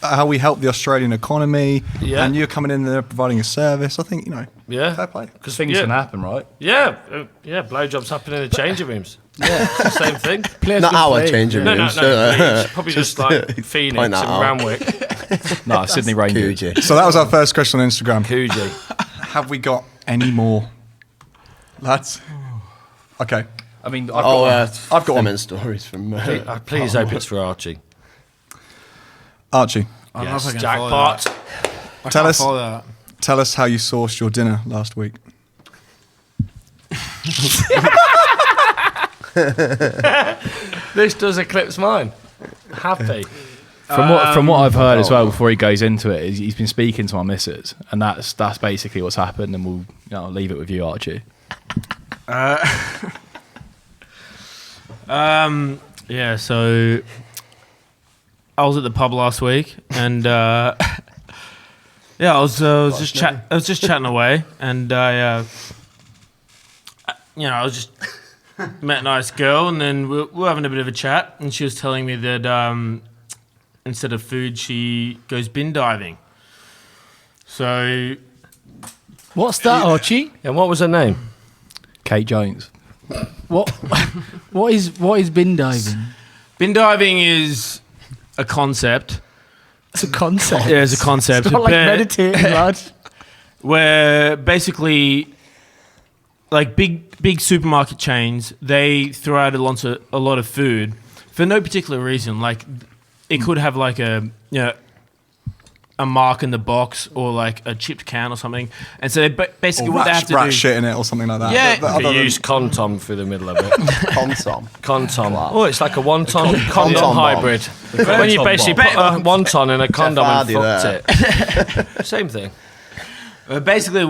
how we help the Australian economy. Yeah. And you're coming in there providing a service. I think fair play. Because things can happen, right? Yeah, blowjobs happen in the changing rooms. Yeah, it's the same thing. Not our changing rooms. No. Probably just like Phoenix and Ramwick. No, Sydney Rangers. So that was our first question on Instagram. Coogee. Have we got any more, lads? Okay. I mean, I've got one. Stories from. Please hope it's for Archie. Archie. Yes, jackpot. Tell us how you sourced your dinner last week. This does eclipse mine. Happy. From what I've heard as well, before he goes into it, is he's been speaking to my missus, and that's basically what's happened. And I'll leave it with you, Archie. So I was at the pub last week, and I was just chatting away, and I was just met a nice girl, and then we were having a bit of a chat, and she was telling me that instead of food, she goes bin diving. So, what's that, Archie? And what was her name? Kate Jones. What is bin diving? Bin diving is a concept. It's a concept. Yeah, it's a concept. It's not like meditating, lad. Where basically, like big supermarket chains, they throw out a lot of food for no particular reason. Like, it could have like a mark in the box or like a chipped can or something, and so they basically what they have to do shit in it or something like that. Yeah, they use Contom through the middle of it. Contom. Wow. Oh, it's like a wonton condom hybrid. When you basically put a wonton in a condom and fucked it. Same thing. Basically,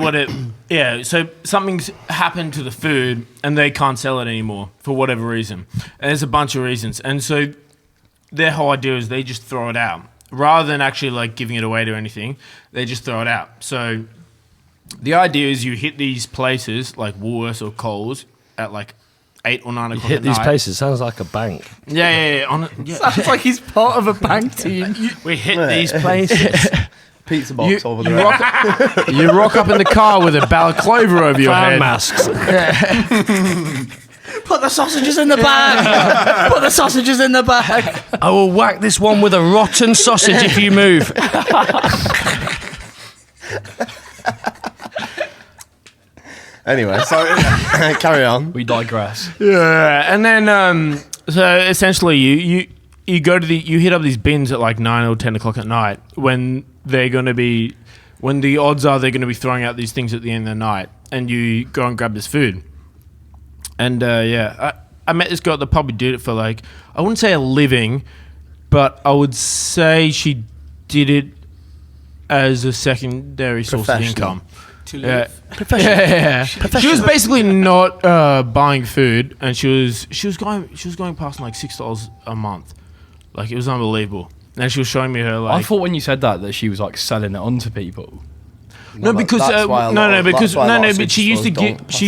so something's happened to the food and they can't sell it anymore for whatever reason, and there's a bunch of reasons, and so their whole idea is they just throw it out. Rather than actually like giving it away to anything, they just throw it out. So the idea is you hit these places like Woolworths or Coles at like 8 or 9 o'clock Hit at these night. places. Sounds like a bank. Yeah. Sounds like he's part of a bank team. We hit these places. Pizza box over there. You rock up in the car with a balaclava over your Fan head. masks. Put the sausages in the bag. Put the sausages in the bag. I will whack this one with a rotten sausage if you move. Anyway, so carry on. We digress. Yeah, and then so essentially you go to you hit up these bins at like 9 or 10 o'clock at night when the odds are they're going to be throwing out these things at the end of the night, and you go and grab this food. And I met this girl that probably did it for like, I wouldn't say a living, but I would say she did it as a secondary source of income. Yeah. Yeah. She was basically not buying food, and she was going past like $6 a month. Like, it was unbelievable. And she was showing me her like. I thought when you said that she was like selling it on to people. But she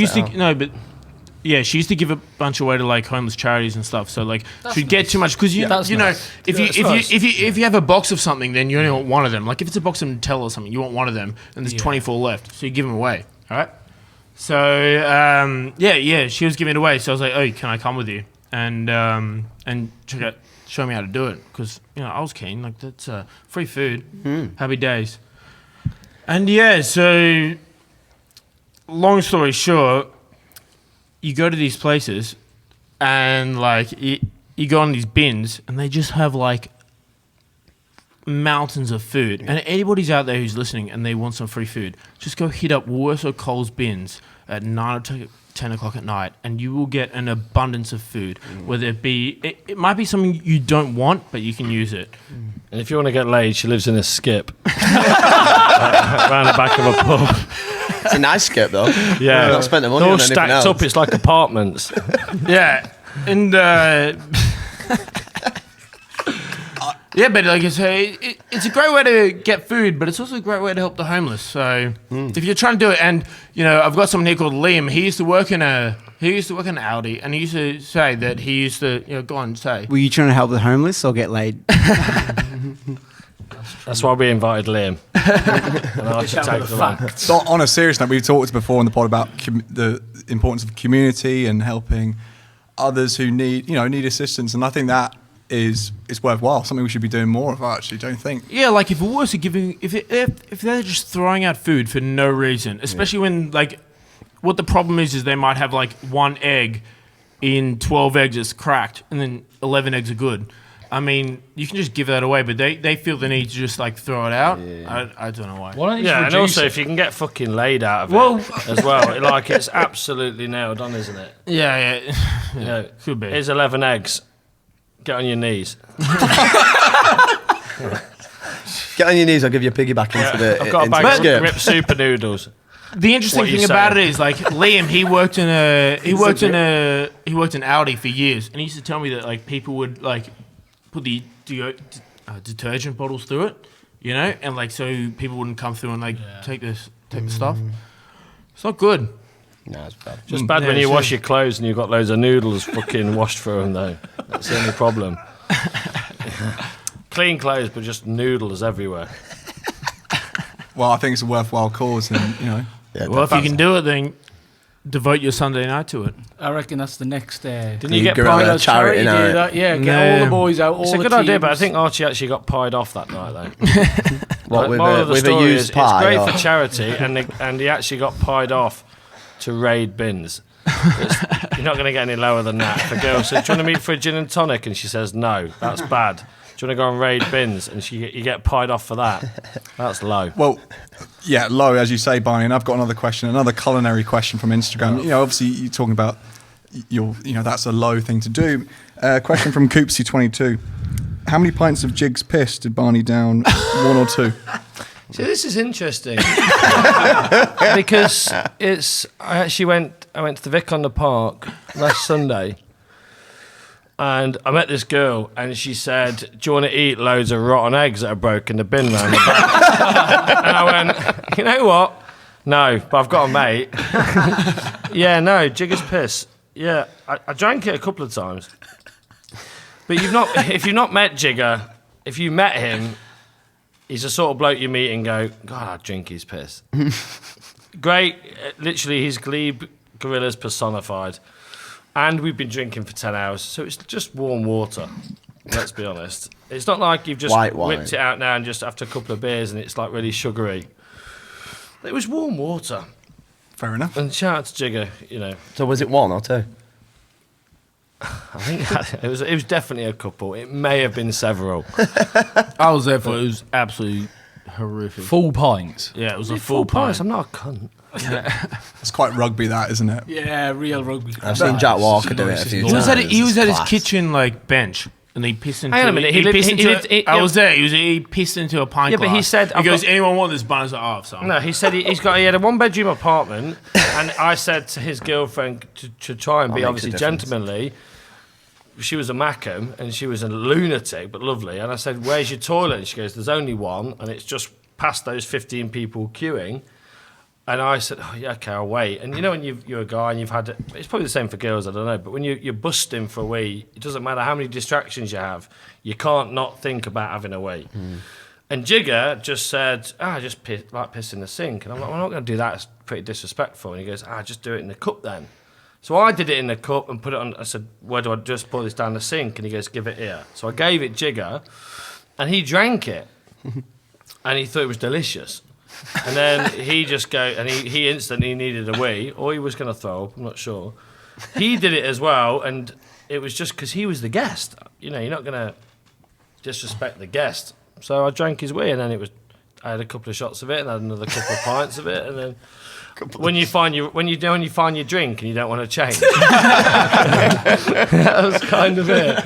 used to give a bunch away to like homeless charities and stuff. So like she'd get too much because if you have a box of something, then you only want one of them. Like if it's a box of Nutella or something, you want one of them, and there's 24 left, so you give them away. All right. So she was giving it away. So I was like, oh, can I come with you and show me how to do it? Because I was keen. Like that's free food, happy days. And so long story short, you go to these places and like you go on these bins and they just have like mountains of food. And anybody's out there who's listening and they want some free food, just go hit up Woolworths or Coles bins at 9 or 10 o'clock at night and you will get an abundance of food. Whether it be, it might be something you don't want, but you can use it. And if you want to get laid, she lives in a skip around the back of a pub. It's a nice skip though. Yeah, not spent the money all on anything stacked else. up. It's like apartments. Yeah, and but like I say, it's a great way to get food, but it's also a great way to help the homeless. So if you're trying to do it, and I've got someone here called Liam. He used to work in Aldi, and he used to say that he used to go on and say. Were you trying to help the homeless or get laid? That's why we invited Liam. And I should take the fact. So on a serious note, we've talked before in the pod about the importance of community and helping others who need assistance, and I think that is worthwhile. Something we should be doing more of, actually, don't you think? Yeah, like if Woolworths are giving, if they're just throwing out food for no reason, especially when like, what the problem is they might have like 1 egg in 12 eggs that's cracked, and then 11 eggs are good. I mean, you can just give that away, but they feel the need to just like throw it out. Yeah. I don't know why. And also if you can get fucking laid out of it as well, like it's absolutely nailed on, isn't it? Yeah. Could be. Here's 11 eggs. Get on your knees. Get on your knees. I'll give you a piggyback into the. I've got a bag of ripped super noodles. The interesting thing about it is, like Liam, he worked in Aldi for years, and he used to tell me that like people would like put the detergent bottles through it, and like so people wouldn't come through and like take the stuff. It's not good. No, it's bad. Just bad when you wash your clothes and you've got loads of noodles fucking washed through them, though. That's the only problem. Clean clothes, but just noodles everywhere. Well, I think it's a worthwhile cause, and Yeah, well, if you can do it, then devote your Sunday night to it. I reckon that's the next. Didn't you get go around a charity night? Get all the boys out. It's a good idea, but I think Archie actually got pied off that night, though. What, Moral with a used pie? It's great for charity, and he actually got pied off to raid bins. You're not going to get any lower than that. If a girl says, "Do you want to meet for a gin and tonic?" and she says, "No, that's bad. Do you want to go and raid bins?" and you get pied off for that. That's low. Well, yeah, low, as you say, Barney. And I've got another question, another culinary question from Instagram. Obviously, you're talking about that's a low thing to do. Question from Coopsy22. How many pints of Jig's piss did Barney down? 1 or 2? So this is interesting because I went to the Vic on the Park last Sunday, and I met this girl, and she said, "Do you want to eat loads of rotten eggs that are broken in the bin round the back?" And I went, "You know what? No, but I've got a mate." Yeah, no, Jigger's piss. Yeah, I drank it a couple of times. But if you've not met Jigger, if you met him, he's the sort of bloke you meet and go, God, I drink his piss. Great, literally he's Glebe Gorillas personified. And we've been drinking for 10 hours, so it's just warm water, let's be honest. It's not like you've just whipped it out now and just after a couple of beers and it's like really sugary. It was warm water. Fair enough. And shout out to Jigger, So was it 1 or 2? I think it was definitely a couple. It may have been several. I was there for it. It was absolutely horrific. Full pints. Yeah, it was a full pint. I'm not a cunt. It's quite rugby, that, isn't it? Yeah, real rugby. I've seen Jack Walker do it a few times. He was at his kitchen bench. And he pissed into. Hang on a minute. I was there. He pissed into a pint glass. Yeah, but he said. He goes, anyone want this bun? I was like, oh, sorry. No, he said he had a 1-bedroom apartment, and I said to his girlfriend to try and be obviously gentlemanly. She was a Mackham and she was a lunatic, but lovely. And I said, "Where's your toilet?" And she goes, "There's only one, and it's just past those 15 people queuing." And I said, "Oh yeah, okay, I'll wait." And when you're a guy and you've had it's probably the same for girls, I don't know. But when you're busting for a wee, it doesn't matter how many distractions you have, you can't not think about having a wee. And Jigger just said, I just piss in the sink. And I'm like, I'm not going to do that. It's pretty disrespectful. And he goes, just do it in the cup then. So I did it in the cup and put it on. I said, where do I just pour this down the sink? And he goes, give it here. So I gave it Jigger, and he drank it, and he thought it was delicious. And then he just and he instantly needed a wee, or he was going to throw up, I'm not sure. He did it as well, and it was just because he was the guest. You're not going to disrespect the guest. So I drank his wee, and then I had a couple of shots of it, and I had another couple of pints of it, and then when you find your drink and you don't want to change, that was kind of it.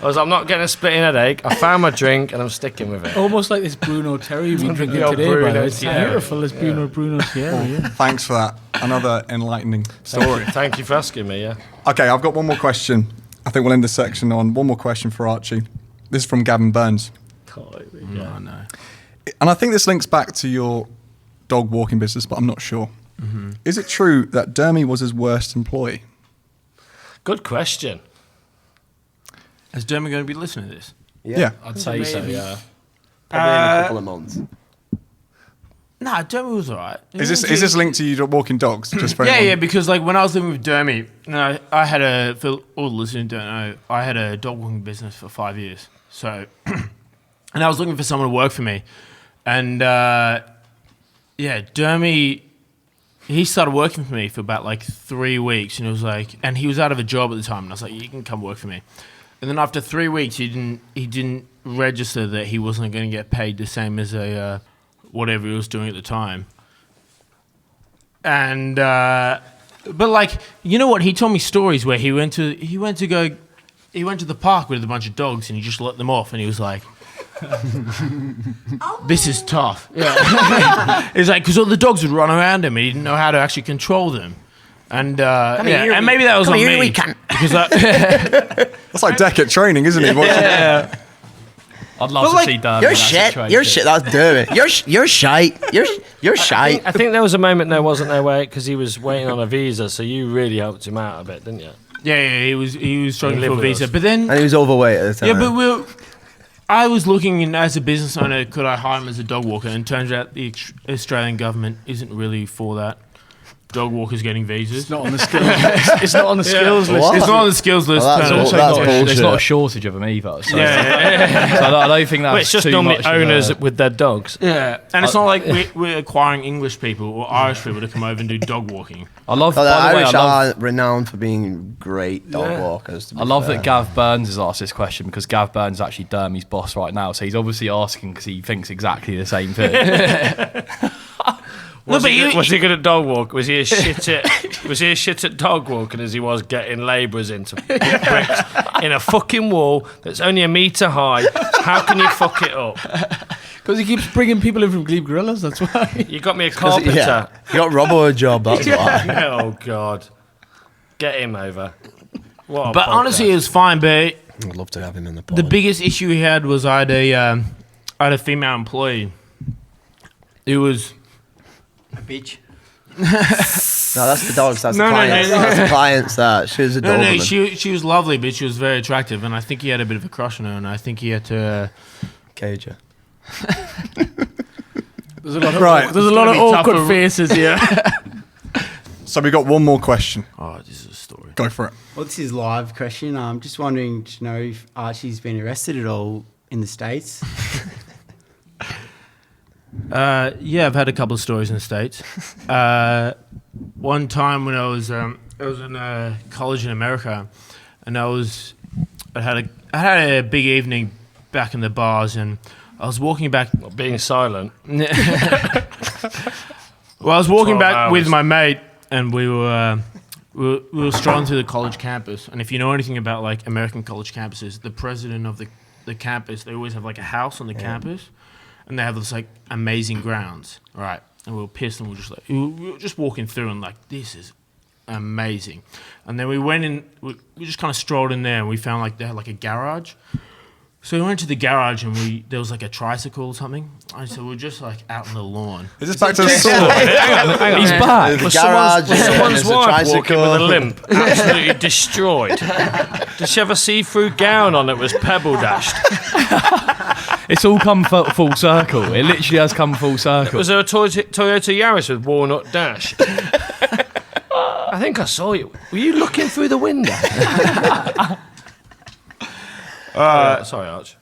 I'm not getting a splitting headache. I found my drink and I'm sticking with it. Almost like this Bruno Terry we've been drinking today, Bruno. It's beautiful, this Bruno Terry. Yeah. Thanks for that. Another enlightening story. Thank you for asking me, yeah. Okay, I've got one more question. I think we'll end this section on one more question for Archie. This is from Gavin Burns. Oh, no. And I think this links back to your dog walking business, but I'm not sure. Mm-hmm. Is it true that Dermy was his worst employee? Good question. Is Dermy going to be listening to this? Yeah. I'd say so, yeah. Probably in a couple of months. Nah, Dermy was alright. Is this linked to you walking dogs? Just for yeah, because when I was living with Dermy, I had for all the listeners who don't know, I had a dog walking business for 5 years. So, and I was looking for someone to work for me. And Dermy, he started working for me for about 3 weeks, and it was and he was out of a job at the time, and I was like, you can come work for me. And then after 3 weeks, he didn't register that he wasn't going to get paid the same as a whatever he was doing at the time. And but what? He told me stories where he went to the park with a bunch of dogs and he just let them off, and he was like, this is tough. Yeah. It's because all the dogs would run around him and he didn't know how to actually control them. And and maybe that was on me. Because that's like deck training, isn't it? Yeah. I'd love to see Dermy. You're shit. You're shit. That's Dermy. You're shite. You're shite. I think there was a moment there, wasn't there, where because he was waiting on a visa, so you really helped him out a bit, didn't you? Yeah, he was struggling for a visa, but then and he was overweight at the time. Yeah, but I was looking as a business owner, could I hire him as a dog walker? And it turns out the Australian government isn't really for that. Dog walkers getting visas. It's not on the skills list. It's not on the skills list. It's not on the skills list. There's not a shortage of them either. So, so I don't think that's it's just too normally much owners with their dogs. Yeah, and it's not like we're acquiring English people or Irish people to come over and do dog walking. I love. The Irish are renowned for being great dog walkers. I love that Gav Burns has asked this question because Gav Burns is actually Dermy's boss right now, so he's obviously asking because he thinks exactly the same thing. Was he good at dog walk? Was he as shit at dog walking as he was getting labourers into bricks in a fucking wall that's only a metre high? How can you fuck it up? Because he keeps bringing people in from Glebe Gorillas, that's why. You got me a carpenter. Yeah. You got Robbo a job, that's why. Oh, God. Get him over. But honestly, it was fine, but I'd love to have him in the pod. The biggest issue he had was I had a female employee. It was... A bitch. No, that's the dogs. That's the No, clients. no. That's the clients. That she was a No, Doberman. she was lovely, but she was very attractive, and I think he had a bit of a crush on her, and I think he had to. Cage her. There's a lot of, Right. there's a lot of It's gonna be awkward tougher. faces here. So we got one more question. Oh, this is a story. Go for it. Well, this is a live question. I'm just wondering to know if Archie's been arrested at all in the States. Yeah, I've had a couple of stories in the States. One time when I was in college in America, and I had a big evening back in the bars, and I was walking back. Being silent. Well, I was walking 12 back hours. with my mate, and we were strolling through the college campus. And if you know anything about like American college campuses, the president of the campus, they always have like a house on the campus, and they have this like amazing grounds, right? And we were pissed, and we were just walking through, and like, this is amazing. And then we went in, we just kind of strolled in there, and we found like they had like a garage. So we went to the garage, and there was like a tricycle or something. And so we were just like out on the lawn. Is this back to the story? Hang on. He's back. The Was garage. someone's there's a wife walking with a tricycle. limp, absolutely destroyed? Did she have a see-through gown on that was pebble dashed? It's all come full circle. It literally has come full circle. Was there a Toyota Yaris with walnut dash? I think I saw you. Were you looking through the window? Sorry, Arch.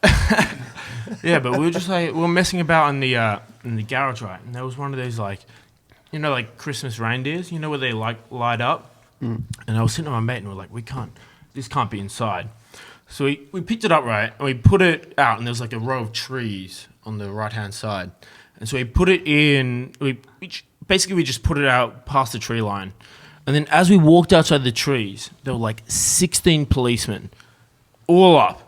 Yeah, but we were just like, we were messing about in the garage, right? And there was one of those like, you know, like Christmas reindeers, you know, where they like light up. And I was sitting with my mate, and we're like, this can't be inside. So we picked it up, right, and we put it out, and there was like a row of trees on the right-hand side. And so we put it in, we just put it out past the tree line. And then as we walked outside the trees, there were like 16 policemen, all up,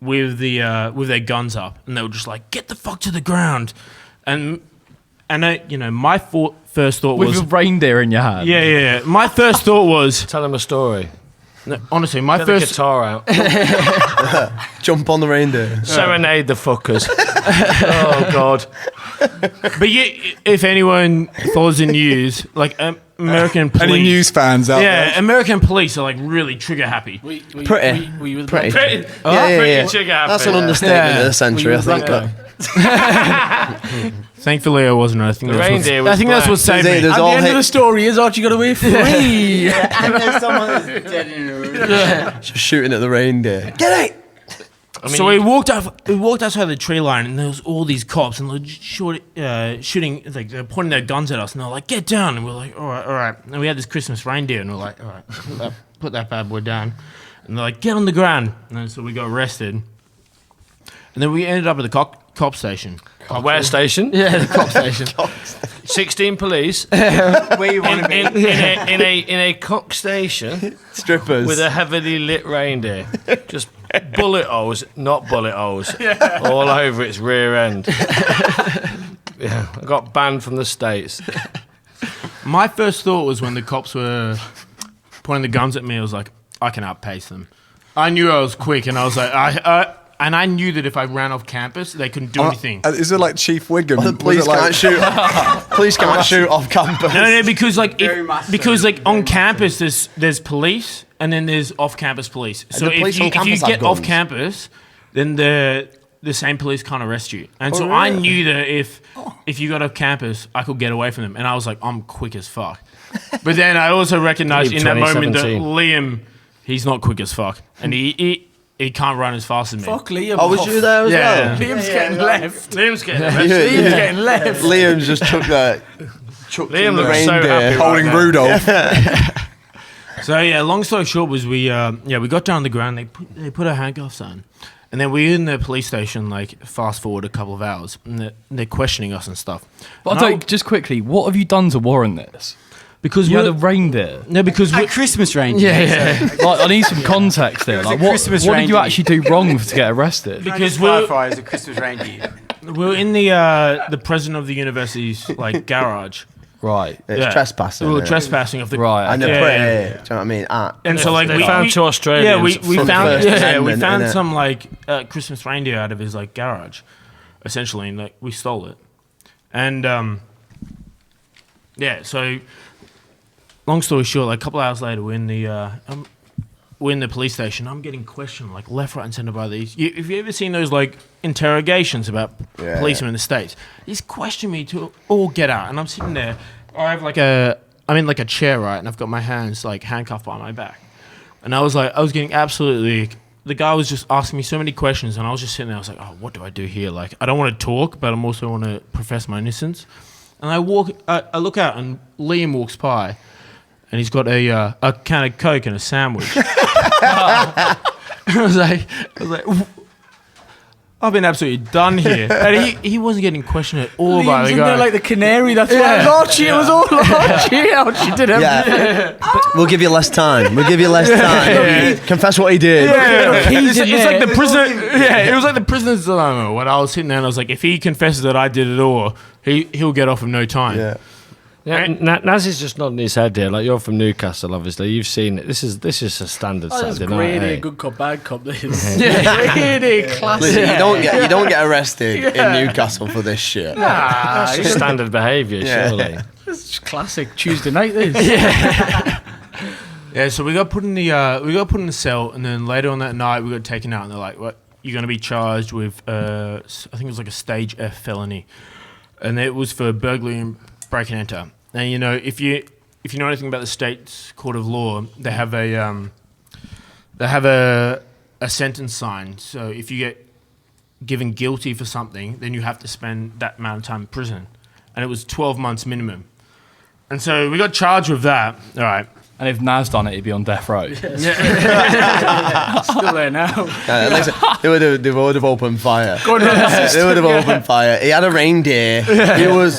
with their guns up, and they were just like, "Get the fuck to the ground!" And I, you know, my first thought With was, a reindeer in your hand. yeah. My first thought was, Tell him a story. no, honestly, my Get the first, guitar out. Jump on the reindeer. Serenade the fuckers. Oh, God. but yeah, if anyone follows the news, like American police, Any news fans out there? American police are like really trigger happy. Pretty. Pretty. Pretty. Pretty, Yeah. pretty trigger happy. That's an understatement Yeah. of the century, I Were you think. black But Thankfully, I wasn't. I think The reindeer was I think that's what saved me. There's At the all end of hate- the story is Archie got away free. And there's someone that's dead in a room. just shooting at the reindeer. Get it! I mean, So we walked outside the tree line, and there was all these cops, and they were shooting, like they're pointing their guns at us, and they're like, "Get down!" And we're like, "All right." And we had this Christmas reindeer, and we're like, "All right, put that bad boy down." And they're like, "Get on the ground!" And then, so we got arrested, and then we ended up at the cop station. where station? Yeah, the cop station. 16 police Where you want to be. in a cock station Strippers. with a heavily lit reindeer. Just bullet holes, not bullet holes, all over its rear end. Yeah, I got banned from the States. My first thought was when the cops were pointing the guns at me, I was like, I can outpace them. I knew I was quick, and I was like, I knew that if I ran off campus, they couldn't do anything. Is it like Chief Wiggum? The Was police it like- can't shoot. Police can't shoot off campus. No, because like Very much so. because like on campus there's police and then there's off-campus police. So the police if on you campus have get guns. off campus, then the same police can't arrest you. And so I knew that if you got off campus, I could get away from them. And I was like, I'm quick as fuck. But then I also recognized Leave in that moment that 2017. Liam, he's not quick as fuck, and he can't run as fast as me. Fuck Liam. Oh, was you there as Yeah. well? Liam's getting left. Liam's getting Yeah, arrested. Liam's yeah. getting left. Liam just took that. Liam the looks so reindeer. happy. Holding right now. Rudolph. So yeah, long story short was we got down on the ground. They put our handcuffs on, and then we were in the police station. Like fast forward a couple of hours, and they're questioning us and stuff. But And I don't, just quickly, what have you done to warrant this? because You we had a reindeer. no because we A Christmas reindeer. yeah. Like, I need some context there. was Like, a what Christmas did you reindeer. actually do wrong to get arrested? Because Clarify as a Christmas reindeer. we're in the president of the university's like garage. Right. It's Yeah. trespassing. We were innit? trespassing of the Right. And okay. they Yeah, put yeah. it, do you know what I mean? And so like They we found we- two Australians. we from found First we Amendment, found innit? some like Christmas reindeer out of his like garage, essentially, and like we stole it, and yeah, so long story short, like a couple of hours later, we're in the police station. I'm getting questioned like left, right, and centre by these. Have you ever seen those like interrogations about policemen in the States? He's questioning me to all get out, and I'm sitting there. I'm in like a chair, right, and I've got my hands like handcuffed behind my back, and I was getting absolutely. The guy was just asking me so many questions, and I was just sitting there. I was like, "Oh, what do I do here? Like, I don't want to talk, but I'm also want to profess my innocence." And I look out, and Liam walks by, and he's got a can of Coke and a sandwich. I was like, I've been absolutely done here. And he wasn't getting questioned at all by the guy. There like the canary. That's why it was Archie. It was all Archie. Archie did everything. We'll give you less time. Confess what he did. It's like the prisoner. Yeah, it was like the prisoner's dilemma. When I was sitting there, and I was like, if he confesses that I did it all, he'll get off in no time. Yeah. Yeah, Naz is just nodding his head here. Like, you're from Newcastle, obviously. You've seen it. This is a standard Saturday night. Really good cop, bad cop. This really classic. Listen, you don't get arrested in Newcastle for this shit. That's just standard behaviour, surely. It's just classic Tuesday night. This. Yeah. So we got put in the cell, and then later on that night we got taken out, and they're like, "What? You're going to be charged with I think it was like a stage F felony, and it was for burglary and break and enter." Now, you know, if you know anything about the state's court of law, they have a sentence sign. So if you get given guilty for something, then you have to spend that amount of time in prison, and it was 12 months minimum. And so we got charged with that. All right. And if Naz done it, he'd be on death row. Still there now. They would have opened fire. They would have opened fire. He had a reindeer.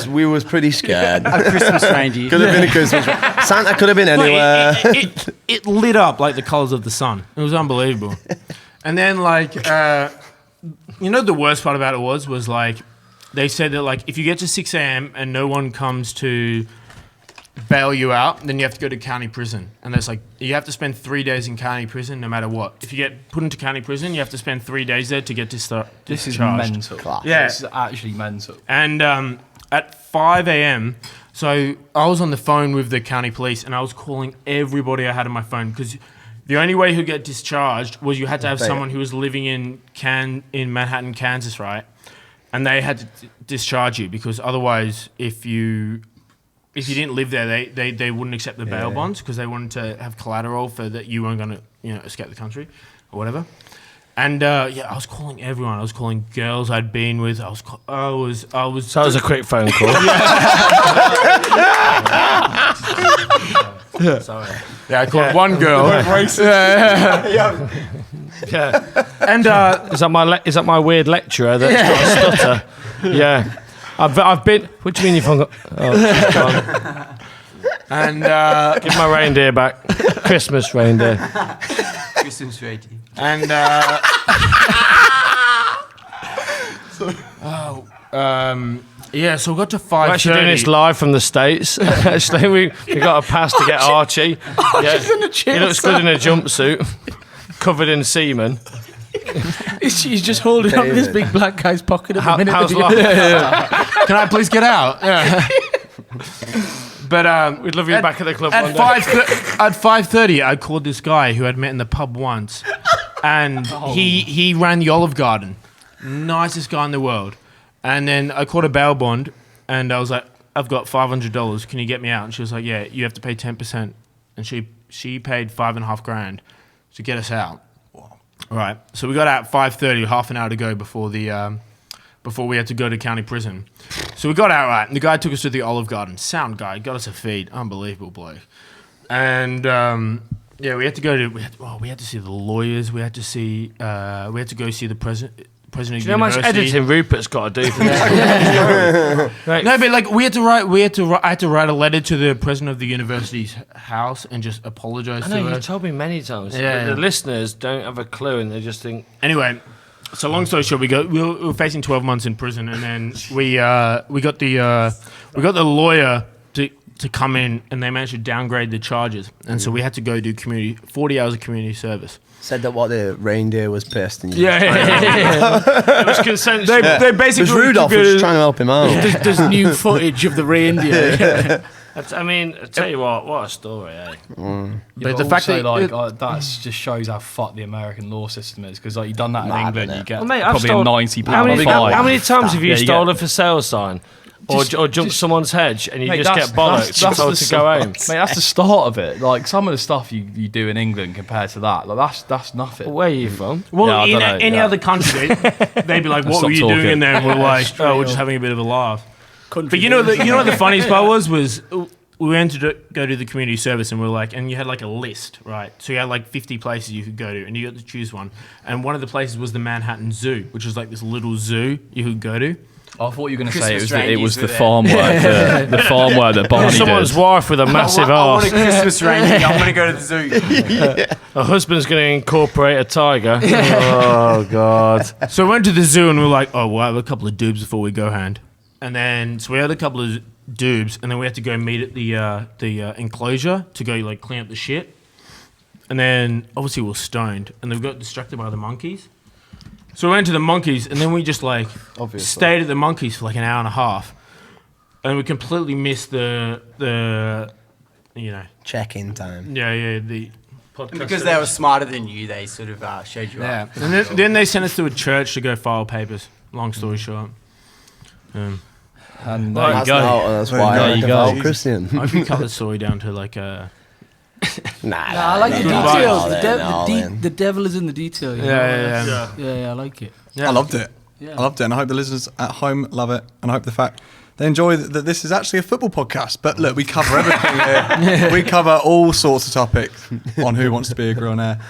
We was pretty scared. A Christmas reindeer. Could have been a Christmas. Santa could have been anywhere. It lit up like the colours of the sun. It was unbelievable. And then like, you know, the worst part about it was like, they said that like if you get to 6 a.m. and no one comes to bail you out, then you have to go to county prison. And that's like, you have to spend 3 days in county prison no matter what. If you get put into county prison, you have to spend 3 days there to get discharged. This is mental. Yeah. This is actually mental. And at 5 a.m., so I was on the phone with the county police, and I was calling everybody I had on my phone, because the only way he'd get discharged was you had to have someone who was living in Manhattan, Kansas, right? And they had to discharge you, because otherwise, if you didn't live there, they wouldn't accept the bail bonds, because they wanted to have collateral for that you weren't going to escape the country or whatever. And I was calling everyone. I was calling girls I'd been with. I was. So that was a quick phone call. Sorry. Yeah, I called one girl. Yeah. And is that my weird lecturer that's got a stutter? Yeah. I've been. What do you mean you've hung up? Oh, gone. And give my reindeer back. Christmas reindeer. Christmas reindeer. And so we got to 5:30. We're actually doing this live from the States. Actually, we got a pass to get Archie. Archie's in a chair. He looks good in a jumpsuit, covered in semen. He's just holding up this big black guy's pocket at the minute. How's life? Can I please get out? Yeah. But we'd love you back at the club at one day. At 5:30, I called this guy who I'd met in the pub once, and he ran the Olive Garden, nicest guy in the world. And then I called a bail bond, and I was like, "I've got $500. Can you get me out?" And she was like, "Yeah, you have to pay 10%." And she paid $5.5 grand to get us out. Wow. All right, so we got out at 5:30, half an hour to go before we had to go to county prison. So we got out right, and the guy took us to the Olive Garden. Sound guy, got us a feed, unbelievable bloke. And we had to go to. We had to see the lawyers. We had to go see the president of the university. Do you know how much editing Rupert's got to do for this? Right. No, but like I had to write a letter to the president of the university's house and just apologize I to know, her. you've told me many times. Yeah. The listeners don't have a clue, and they just think. Anyway, so long story short, we were facing 12 months in prison, and then we got the lawyer to come in, and they managed to downgrade the charges, and so we had to go do 40 hours of community service. Said that what the reindeer was pissed. And Yeah. It was consensual. They basically Rudolph was just trying to help him out. There's new footage of the reindeer. I mean, I tell you what a story, eh? But the fact that that just shows how fucked the American law system is. Because like you've done that in England, you get probably a £90 fine. How many times have you stolen a for sale sign? Or jumped someone's hedge and you just get bollocked and told to go home. Mate, that's the start of it. Like some of the stuff you do in England compared to that, like that's nothing. Where are you from? Well, in any other country, they'd be like, "What were you doing in there?" And we're like, "Oh, we're just having a bit of a laugh." But you know what the funniest part was we went to go to the community service and we were like, and you had like a list, right? So you had like 50 places you could go to, and you got to choose one. And one of the places was the Manhattan Zoo, which was like this little zoo you could go to. I thought you were going to say it was the farm work, the farm work that Barney did. Someone's wife with a massive arse. I want a Christmas reindeer. I'm going to go to the zoo. Her husband's going to incorporate a tiger. Oh, God. So we went to the zoo and we were like, oh, we'll have a couple of doobs before we go hand. And then, so we had a couple of doobs and then we had to go meet at the enclosure to go like clean up the shit. And then, obviously we were stoned and then we got distracted by the monkeys. So we went to the monkeys, and then we just like stayed at the monkeys for like an hour and a half, and we completely missed the check-in time. Yeah, the podcast. Because they were smarter than you, they sort of showed you up. And then they sent us to a church to go file papers. Long story short. And there you go. That's why there you go, Christian. I hope you cut the story down to like a. I like the details. The devil is in the detail. Yeah, I like it. I loved it. I loved it, and I hope the listeners at home love it, and I hope the fact they enjoy that this is actually a football podcast. But look, we cover everything here. We cover all sorts of topics on Who Wants to Be a Grill on Air.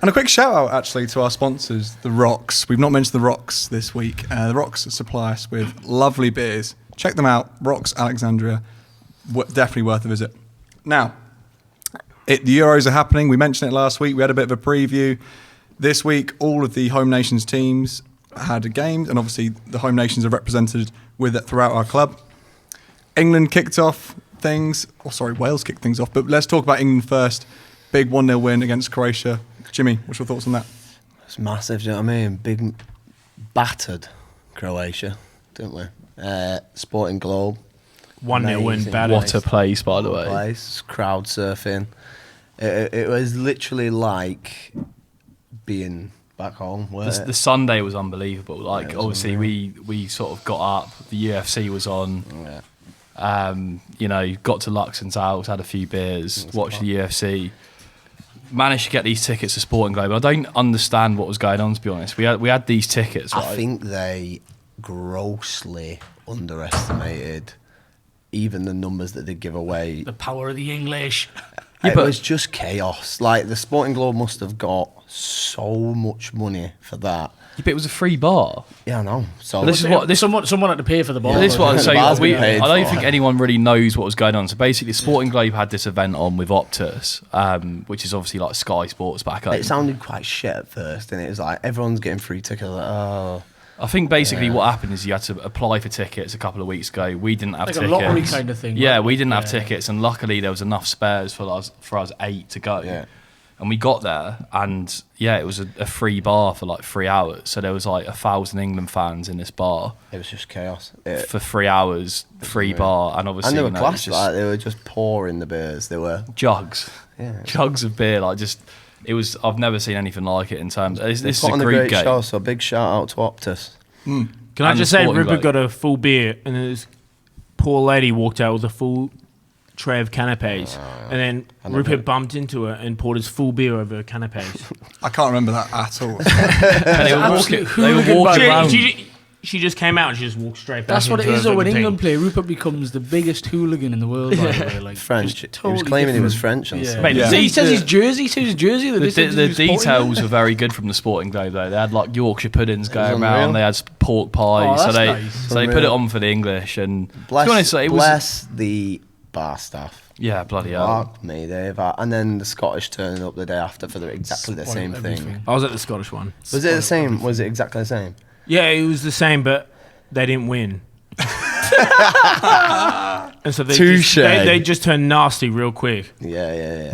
And a quick shout out actually to our sponsors, The Rocks. We've not mentioned The Rocks this week. The Rocks supply us with lovely beers. Check them out. Rocks Alexandria. Definitely worth a visit. Now, the Euros are happening. We mentioned it last week. We had a bit of a preview. This week, all of the home nations teams had a game, and obviously the home nations are represented with it throughout our club. England kicked off things. Wales kicked things off. But let's talk about England first. Big 1-0 win against Croatia. Jimmy, what's your thoughts on that? It's massive, do you know what I mean? Big, battered Croatia, didn't we? Sporting Globe. 1-0 win, battered. What a place, by the way. Place, crowd surfing. It was literally like being back home. The Sunday was unbelievable. Like, yeah, obviously, we sort of got up. The UFC was on. Yeah. Got to Luxon's house, had a few beers, watched the UFC. Managed to get these tickets to Sporting Globe. I don't understand what was going on, to be honest. We had these tickets. Right? I think they grossly underestimated even the numbers that they give away. The power of the English. It was just chaos. Like, the Sporting Globe must have got so much money for that. Yeah, but it was a free bar. Yeah, I know. So someone had to pay for the bar. Yeah, this is what I'm saying. I don't think anyone really knows what was going on. So basically, Sporting Globe had this event on with Optus, which is obviously like Sky Sports back home. It sounded quite shit at first, and it was like everyone's getting free tickets. I think basically what happened is you had to apply for tickets a couple of weeks ago. We didn't have like tickets. Like a lottery kind of thing. Yeah, we didn't have tickets, and luckily there was enough spares for us 8 to go. Yeah. And we got there, and it was a free bar for like 3 hours. So there was like 1,000 England fans in this bar. It was just chaos. For 3 hours, free bar, and obviously... And they were class, like, they were just pouring the beers. They were... Jugs. Yeah. Jugs of beer, like just... It was... I've never seen anything like it in terms... This is a great game. Show, so big shout out to Optus. Can I just say, Rupert got a full beer, and then this poor lady walked out with a full tray of canapes, and then Rupert bumped into her and poured his full beer over her canapes. I can't remember that at all. And they were walking around. She just came out and she just walked straight back. That's what it is, though. When England play, Rupert becomes the biggest hooligan in the world, by the way. Like, French. He was claiming he was French. And stuff. Mate, he says his jersey. The details were very good from the Sporting Globe, though. They had like Yorkshire puddings going around. They had pork pies. So they put it on for the English. And bless the bar staff. Yeah, bloody hell. Fuck me, and then the Scottish turning up the day after for exactly the same thing. I was at the Scottish one. Was it the same? Was it exactly the same? Yeah, it was the same, but they didn't win. And so they just turned nasty real quick. Yeah.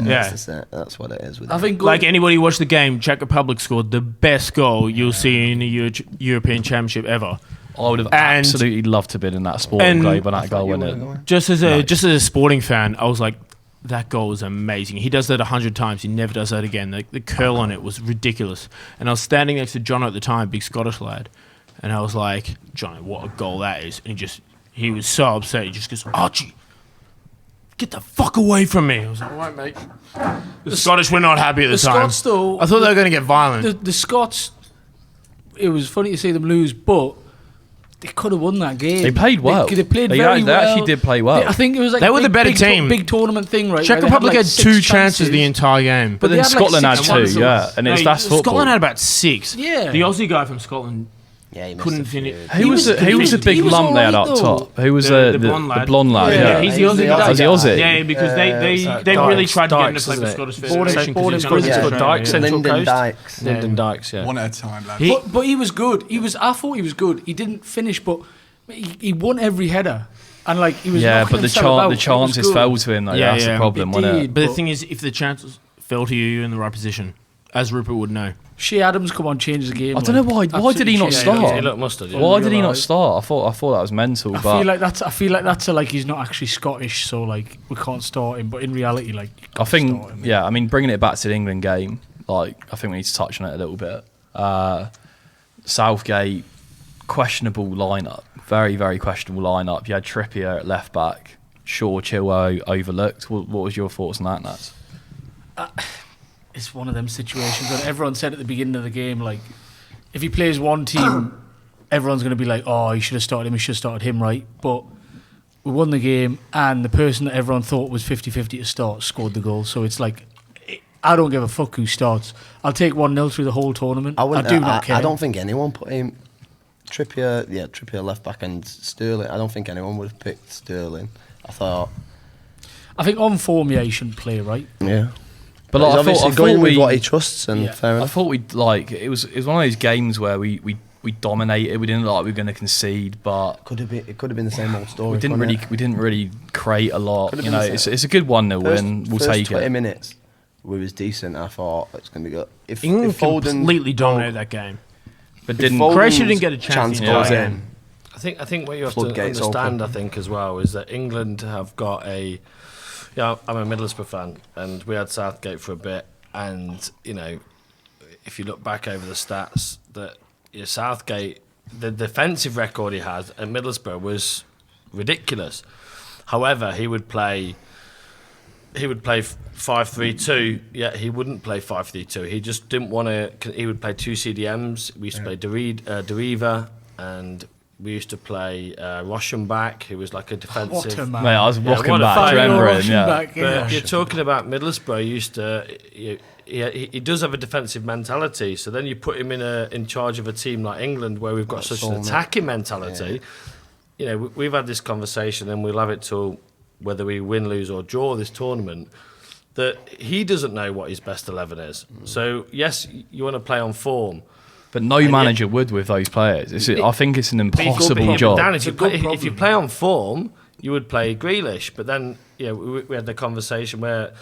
That's what it is. I think like anybody who watched the game, Czech Republic scored the best goal you'll see in a European Championship ever. I would have absolutely loved to have been in that Sporting Globe when that goal went in. Just as a Sporting fan, I was like, that goal was amazing. He does that 100 times. He never does that again. The curl on it was ridiculous. And I was standing next to Jono at the time, big Scottish lad, and I was like, Jono, what a goal that is. And he was so upset. He just goes, Archie, get the fuck away from me. I was like, all right, mate. The Scottish were not happy at the time. Scots, though, I thought they were going to get violent. The Scots, it was funny to see them lose, but they could have won that game. They played well. They played very well. They actually did play well. I think it was like they were the better team. Big tournament thing, right? Czech Republic had 2 chances the entire game. But then Scotland had 2, yeah. And that's football. Scotland had about 6. Yeah. The Aussie guy from Scotland couldn't finish. Who was the big lump they had up top? Who was the blonde lad? Yeah, he's the Aussie guy. Was he Aussie? Yeah, because they really tried to get him to play for Scottish Federation. Lyndon Dykes, yeah. One at a time, lads. But he was good. I thought he was good. He didn't finish, but he won every header. And like he was but the chances fell to him though. Yeah, that's the problem, wasn't it? But the thing is, if the chances fell to you, you're in the right position, as Rupert would know. Shea Adams come on, change the game. I don't know why. Why did he not start? He looked mustard. Why did he not start? I thought that was mental. I feel like that's like he's not actually Scottish, so like we can't start him. But in reality, like I think I mean bringing it back to the England game, like I think we need to touch on it a little bit. Southgate, questionable lineup, very very questionable lineup. You had Trippier at left back, Shaw, Chilwell overlooked. What was your thoughts on that, Nats? It's one of them situations that everyone said at the beginning of the game, like, if he plays one team, everyone's going to be like, oh, you should have started him, right? But we won the game, and the person that everyone thought was 50-50 to start scored the goal. So it's like, I don't give a fuck who starts. I'll take 1-0 through the whole tournament. I do not care. I don't think anyone put him... Trippier left back and Sterling. I don't think anyone would have picked Sterling. I think on form, he shouldn't play, right? Yeah. But like, I thought going with what he trusts, and fair enough. I thought it was one of those games where we dominated. We didn't look like we were going to concede, but it could have been the same old story. We didn't really create a lot. You know, it's a good 1-0 win. We'll take it. 20 minutes, we was decent. I thought it's going to be good. If Foden completely dominated that game, but Croatia didn't get a chance goes in. I think what you have to understand, I think as well, is that England have got a. Yeah, I'm a Middlesbrough fan, and we had Southgate for a bit. And you know, if you look back over the stats, that Southgate, the defensive record he had at Middlesbrough was ridiculous. However, he would play 5-3-2. Yeah, he wouldn't play 5-3-2. He just didn't want to. He would play 2 CDMs. We used to play Deriva and. We used to play Rochenbach, who was like a defensive. Mate, I was walking back, remember him? Yeah. But you're talking about Middlesbrough. He does have a defensive mentality. So then you put him in charge of a team like England, where we've got such an attacking mentality. Yeah. You know, we've had this conversation, and we'll have it till whether we win, lose, or draw this tournament. That he doesn't know what his best 11 is. So yes, you want to play on form. But no manager would with those players. I think it's an impossible job. Dan, if you play on form, you would play Grealish. But then, we had the conversation where,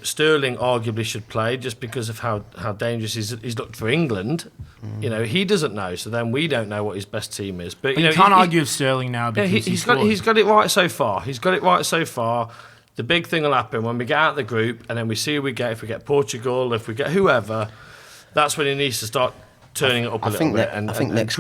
Sterling arguably should play just because of how dangerous he's looked for England. He doesn't know, so then we don't know what his best team is. But you can't argue with Sterling now because he's got it right so far. The big thing will happen when we get out of the group, and then we see who we get. If we get Portugal, if we get whoever, that's when he needs to start turning it up a little bit. I think next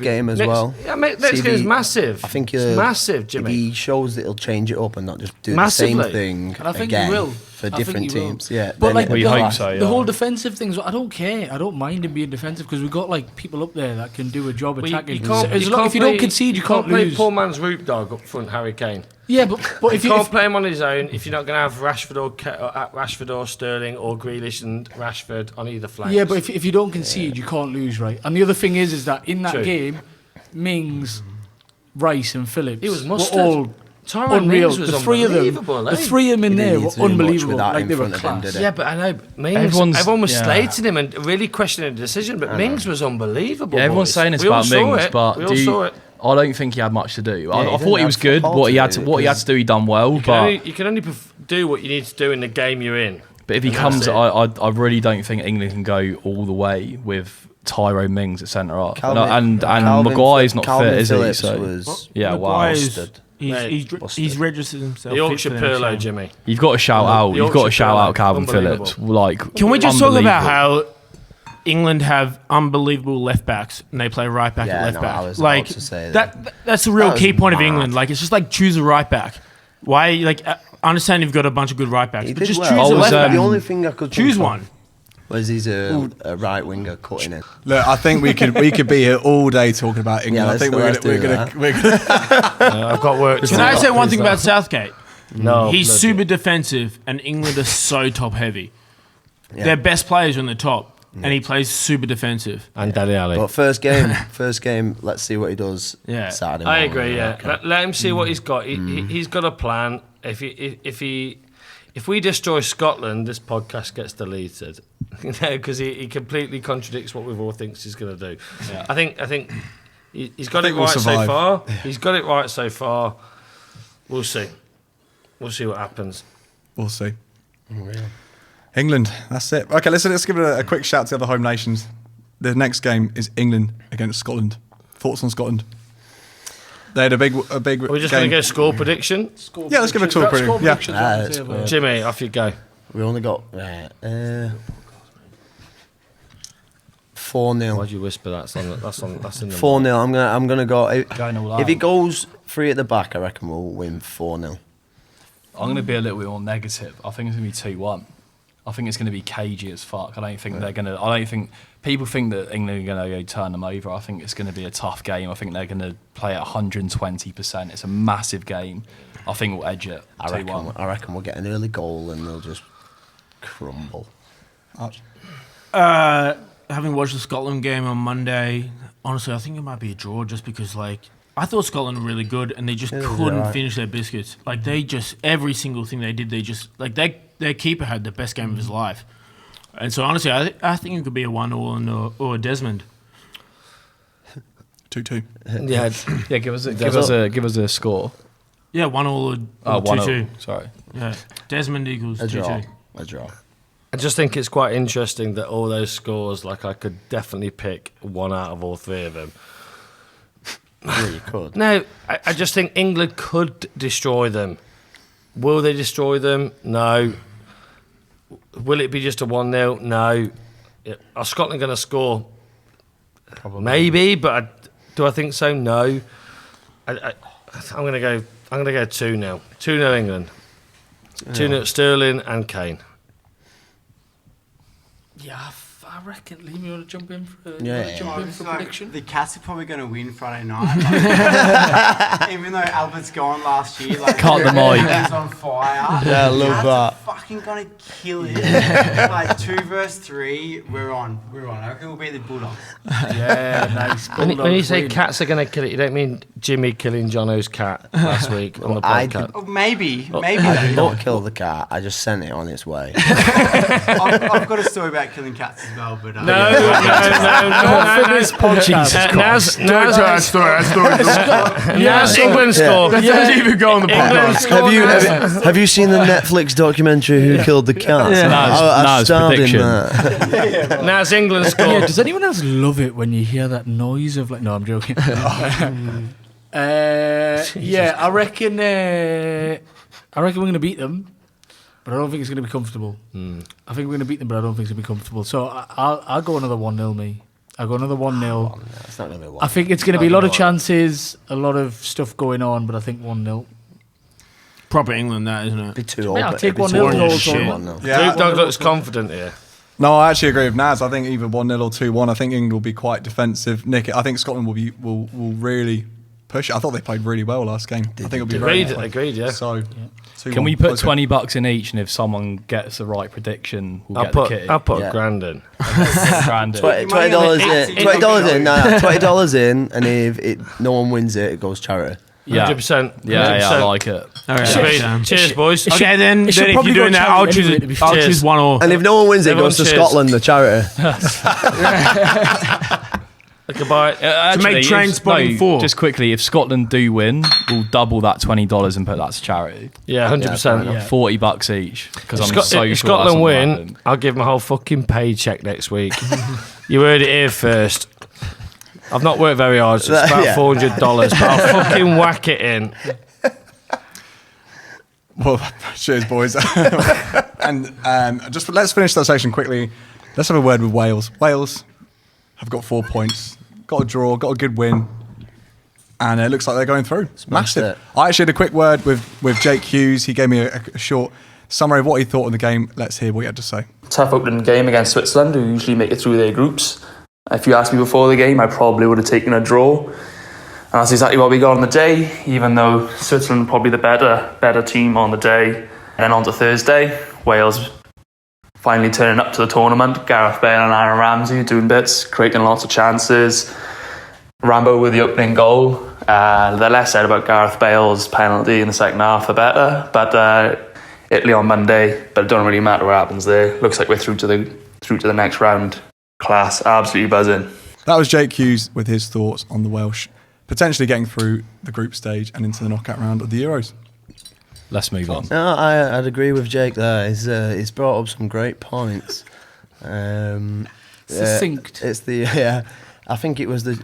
game as well. Yeah, next game is massive. I think it's massive, Jimmy. He shows that he'll change it up and not just do the same thing and I think again he will. For different teams. Yeah, but like we hope so. The whole defensive things, I don't care. I don't mind him being defensive because we've got like people up there that can do a job attacking. If you don't concede, you can't play lose. Poor man's root dog up front, Harry Kane. Yeah, but if you can't play him on his own, if you're not going to have Rashford or Sterling or Grealish and Rashford on either flank. Yeah, but if you don't concede, you can't lose, right? And the other thing is that in that game, Mings, Rice, and Phillips were all unreal. The three of them in there were unbelievable. Like they were class. Yeah, but I know everyone was slating him and really questioning the decision. But Mings was unbelievable. Yeah, everyone's saying it's about Mings, but we all saw it. I don't think he had much to do. I thought he was good. What he had to do, he done well. You can only do what you need to do in the game you're in. But if he comes, I really don't think England can go all the way with Tyrone Mings at centre half. And Maguire's not fit, is he? So He's registered himself. The Yorkshire Pirlo, Jimmy. You've got to shout out Calvin Phillips. Like, can we just talk about how England have unbelievable left backs and they play right back at left back? I was about to say that. That's the real key point of England. Like, it's just like choose a right back. Why? Like, I understand you've got a bunch of good right backs, but just choose a left back. The only thing I could choose one. Was he's a right winger cutting it? Look, I think we could be here all day talking about England. Yeah, I think we're gonna. I've got work. Can I say one thing about Southgate? No, he's super defensive, and England are so top heavy. Yeah. Their best players are on the top, and he plays super defensive. And Dele Alli. But first game, let's see what he does. Yeah, Saturday I morning. agree. Yeah, let him see what he's got. He's got a plan. If we destroy Scotland, this podcast gets deleted, because he completely contradicts what we've all thinks he's going to do. Yeah. I think he's got it right so far. He's got it right so far. We'll see. We'll see what happens. We'll see. England, that's it. Okay, let's give it a quick shout to the other home nations. The next game is England against Scotland. Thoughts on Scotland? They had a big. Are we just going to get a score prediction? Let's give a score prediction. Yeah. Jimmy, off you go. We only got 4-0. Why'd you whisper that? That's in the 4-0. I'm gonna go. If he goes 3 at the back, I reckon we'll win 4-0. I'm going to be a little bit more negative. I think it's going to be 2-1. I think it's going to be cagey as fuck. I don't think people think that England are going to go turn them over. I think it's going to be a tough game. I think they're going to play at 120%. It's a massive game. I think we'll edge it 2-1. I reckon we'll get an early goal and they'll just crumble. Arch? Having watched the Scotland game on Monday, honestly, I think it might be a draw just because, like, I thought Scotland were really good and they just couldn't finish their biscuits. Like, they just, every single thing they did, they just, like, their keeper had the best game of his life. And so, honestly, I think it could be a 1-1 or a Desmond. 2-2. Yeah. Give us a score. Yeah, 1-1 or 2-2. Sorry. Yeah, Desmond equals 2-2. A draw. I just think it's quite interesting that all those scores, like, I could definitely pick one out of all three of them. Yeah, you could. No, I just think England could destroy them. Will they destroy them? No. Will it be just a 1-0? No. Are Scotland going to score? Probably. Maybe, but do I think so? No. I'm going to go 2-0. 2-0 England. 2-0 Sterling and Kane. Yeah, I reckon. Liam, you want to jump in for a prediction? The Cats are probably going to win Friday night. Even though Albert's gone last year, like, cut the mic. He's on fire. Yeah, I love that. Fucking gonna kill it. Like 2 versus 3, we're on. I reckon we'll beat the Bulldogs. Yeah, nice. When you say Cats are going to kill it, you don't mean Jimmy killing Jono's cat last week on the podcast. Maybe. I did not kill the cat. I just sent it on its way. I've got a story about killing cats as well, but No. This podcast. Now's England score. That doesn't even go on the podcast. Have you seen the Netflix documentary Who Killed the Cat? I starred in that. Now's England score. Yeah, does anyone else love it when you hear that noise of, like? No, I'm joking. Yeah, I reckon we're going to beat them. But I don't think it's going to be comfortable. I think we're going to beat them, but I don't think it's going to be comfortable. So I'll go another 1-0, me. I'll go another 1-0. It's not going to be 1-0. I think it's going to be a lot of chances, a lot of stuff going on, but I think 1-0. Proper England, that, isn't it? Be 2-0. I'll take 1-0. Luke Dog looks confident here. No, I actually agree with Naz. I think either 1-0 or 2-1. I think England will be quite defensive. Nick, I think Scotland will really push it. I thought they played really well last game. I think it'll be Agreed, yeah. So, can we put $20 in each, and if someone gets the right prediction, we'll get the kitty? I'll put a grand in. $20 in. $20 in, and if no one wins it, it goes charity. Yeah, 100%. Yeah, I like it. Right. Cheers, boys. Okay, then if you're doing that, I'll choose 1-1. And if no one wins it, it goes to Scotland, the charity. I could buy it. To make train spotting 4. Just quickly, if Scotland do win, we'll double that $20 and put that to charity. Yeah, 100%. Yeah. $40 each. Because I'm so sure if Scotland win, I'll give my whole fucking paycheck next week. You heard it here first. I've not worked very hard, so it's about $400, but I'll fucking whack it in. Well, cheers, boys. And just let's finish that section quickly. Let's have a word with Wales. Wales have got 4 points, got a draw, got a good win, and it looks like they're going through. Massive. I actually had a quick word with Jake Hughes. He gave me a short summary of what he thought of the game. Let's hear what he had to say. Tough opening game against Switzerland, who usually make it through their groups. If you asked me before the game, I probably would have taken a draw. And that's exactly what we got on the day, even though Switzerland were probably the better team on the day. And then on to Thursday, Wales finally turning up to the tournament. Gareth Bale and Aaron Ramsey doing bits, creating lots of chances. Rambo with the opening goal. The less said about Gareth Bale's penalty in the second half, the better. But Italy on Monday, but it don't really matter what happens there. Looks like we're through to the next round. Class, absolutely buzzing. That was Jake Hughes with his thoughts on the Welsh potentially getting through the group stage and into the knockout round of the Euros. Let's move on. No, I'd agree with Jake there. He's brought up some great points. Succinct. I think it was the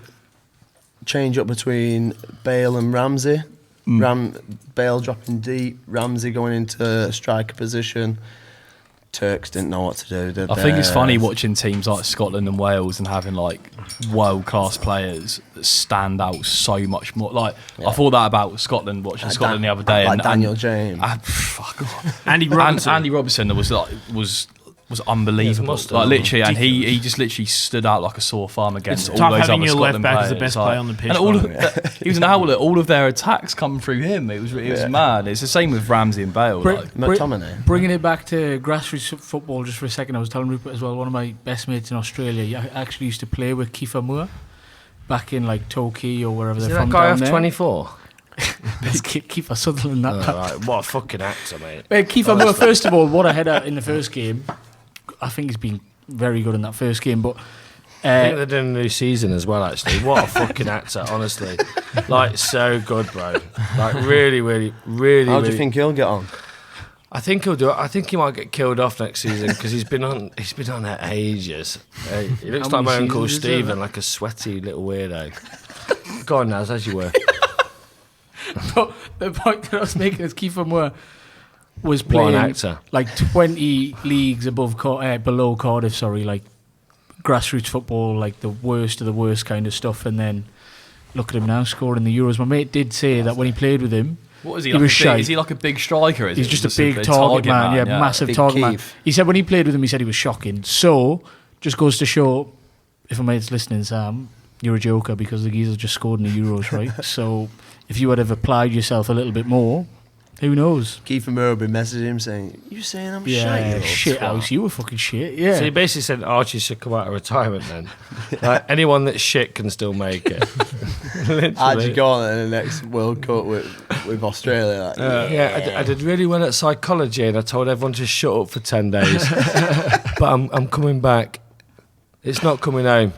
change up between Bale and Ramsey. Bale dropping deep, Ramsey going into striker position. Turks didn't know what to do. I think it's funny watching teams like Scotland and Wales and having like world-class players that stand out so much more. Like I thought that about Scotland, watching Scotland the other day, like Daniel James, fuck off. Andy Robertson. Andy Robertson was unbelievable. Like literally, and he just literally stood out like a sore thumb against all those other Scotland players. As the best player on the pitch. And he was an outlet. All of their attacks come through him. It was mad. It's the same with Ramsey and Bale. Bringing it back to grassroots football just for a second, I was telling Rupert as well, one of my best mates in Australia, I actually used to play with Kiefer Moore back in like Torquay or wherever they're from. That guy down off there. 24? It's Kiefer Sutherland. Right. What a fucking actor, mate. Kiefer Moore, first of all, what a header in the first game. I think he's been very good in that first game, but I think they're doing a new season as well, actually. What a fucking actor, honestly. Like, so good, bro. Like, really, really, really. How do you think he'll get on? I think he'll do it. I think he might get killed off next season because he's been on it ages. He looks like my Uncle Stephen, like a sweaty little weirdo. Go on, Naz, as you were. But the point that I was making is Kiefer Moore was playing like 20 leagues below Cardiff, like grassroots football, like the worst of the worst kind of stuff, and then look at him now scoring the Euros. My mate did say that when he played with him, what is he? He was shy. Is he like a big striker? He's just a big target man, massive target man. He said when he played with him, he said he was shocking. So just goes to show, if a mate's listening, Sam, you're a joker because the geezer just scored in the Euros, right? So if you had have applied yourself a little bit more, who knows? Kiefer Moore will be messaging him saying, "You saying I'm shit house, you were fucking shit." Yeah. So he basically said Archie should come out of retirement then. Like, anyone that's shit can still make it. Archie got in the next World Cup with Australia. I did really well at psychology, and I told everyone to shut up for 10 days. But I'm coming back. It's not coming home.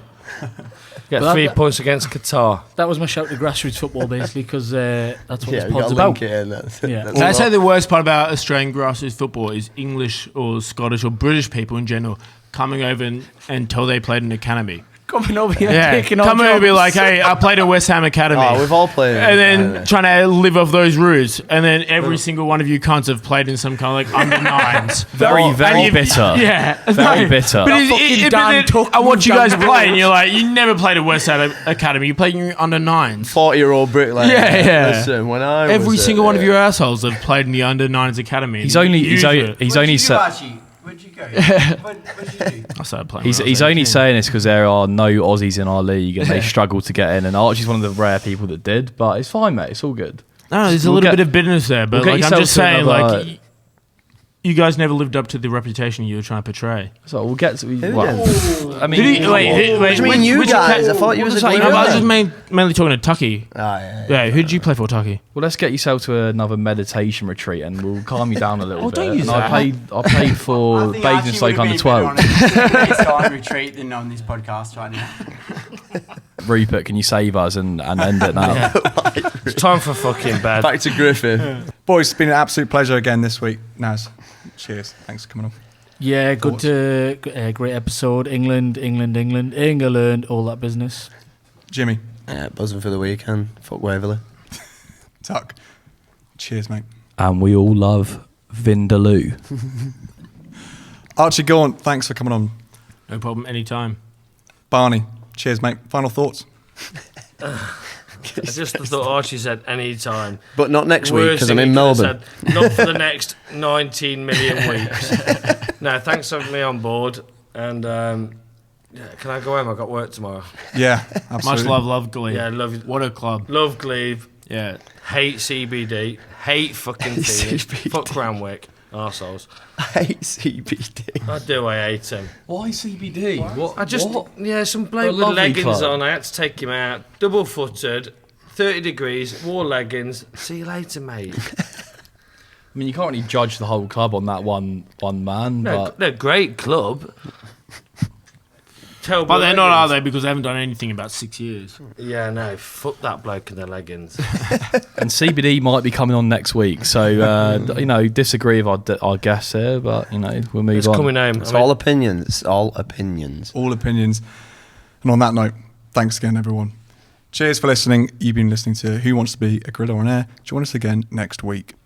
Get 3 points against Qatar. That was my shout to grassroots football, basically, because that's what this pod's about. I'd say the worst part about Australian grassroots football is English or Scottish or British people in general coming over and tell they played in an academy. Coming over here, coming over and be like, hey, I played at West Ham Academy. Oh, we've all played. And then trying to live off those roots. And then every single one of you cunts have played in some kind of like under nines. Very bitter. Yeah. Very bitter. But I watch you guys play and you're like, you never played at West Ham Academy. You played in your under nines. 40-year-old bricklayer. Yeah. Listen, when I every single one of your assholes have played in the under nines academy. He's only said. Where'd you go? What did you do? I started playing. He's only saying this because there are no Aussies in our league and they struggle to get in. And Archie's one of the rare people that did, but it's fine, mate. It's all good. No, there's a little bit of bitterness there, but like, I'm just saying, like, you guys never lived up to the reputation you were trying to portray. So we'll get to. I mean, wait, you guys? I thought you was a good I was just mainly talking to Tucky. Yeah. Who did you play for, Tucky? Well, let's get yourself to another meditation retreat and we'll calm you down a little bit. Don't use that. I played for Basingstoke under 12. It's on retreat than on this podcast right now. Rupert, can you save us and end it now? It's time for fucking bed. Back to Griffith. Boys, it's been an absolute pleasure again this week. Naz, cheers. Thanks for coming on. Yeah, good. Great episode. England, all that business. Jimmy. Buzzing for the weekend. Fuck Waverley. Tuck. Cheers, mate. And we all love Vindaloo. Archie Gaunt, thanks for coming on. No problem, anytime. Barney, cheers, mate. Final thoughts? I just thought Archie said any time. But not next week, because I'm in Melbourne. Said, not for the next 19 million weeks. No, thanks for having me on board. And can I go home? I've got work tomorrow. Yeah, absolutely. Much love Glebe. Yeah, love you. What a club. Love Glebe. Yeah. Hate CBD. Hate fucking Phoenix. Fuck Cranwick. Arseholes. I hate CBD. I do, I hate him. Why CBD? Some bloke with leggings on. I had to take him out. Double footed, 30 degrees, wore leggings. See you later, mate. I mean, you can't really judge the whole club on that one man. But They're a great club. But they're not, are they? Because they haven't done anything in about 6 years. Yeah, no. Fuck that bloke in their leggings. And CBD might be coming on next week. So, disagree with our guests here, but, we'll move It's on. coming home. It's all opinions. All opinions. All opinions. And on that note, thanks again, everyone. Cheers for listening. You've been listening to Who Wants to Be a Gorilla on Air. Join us again next week.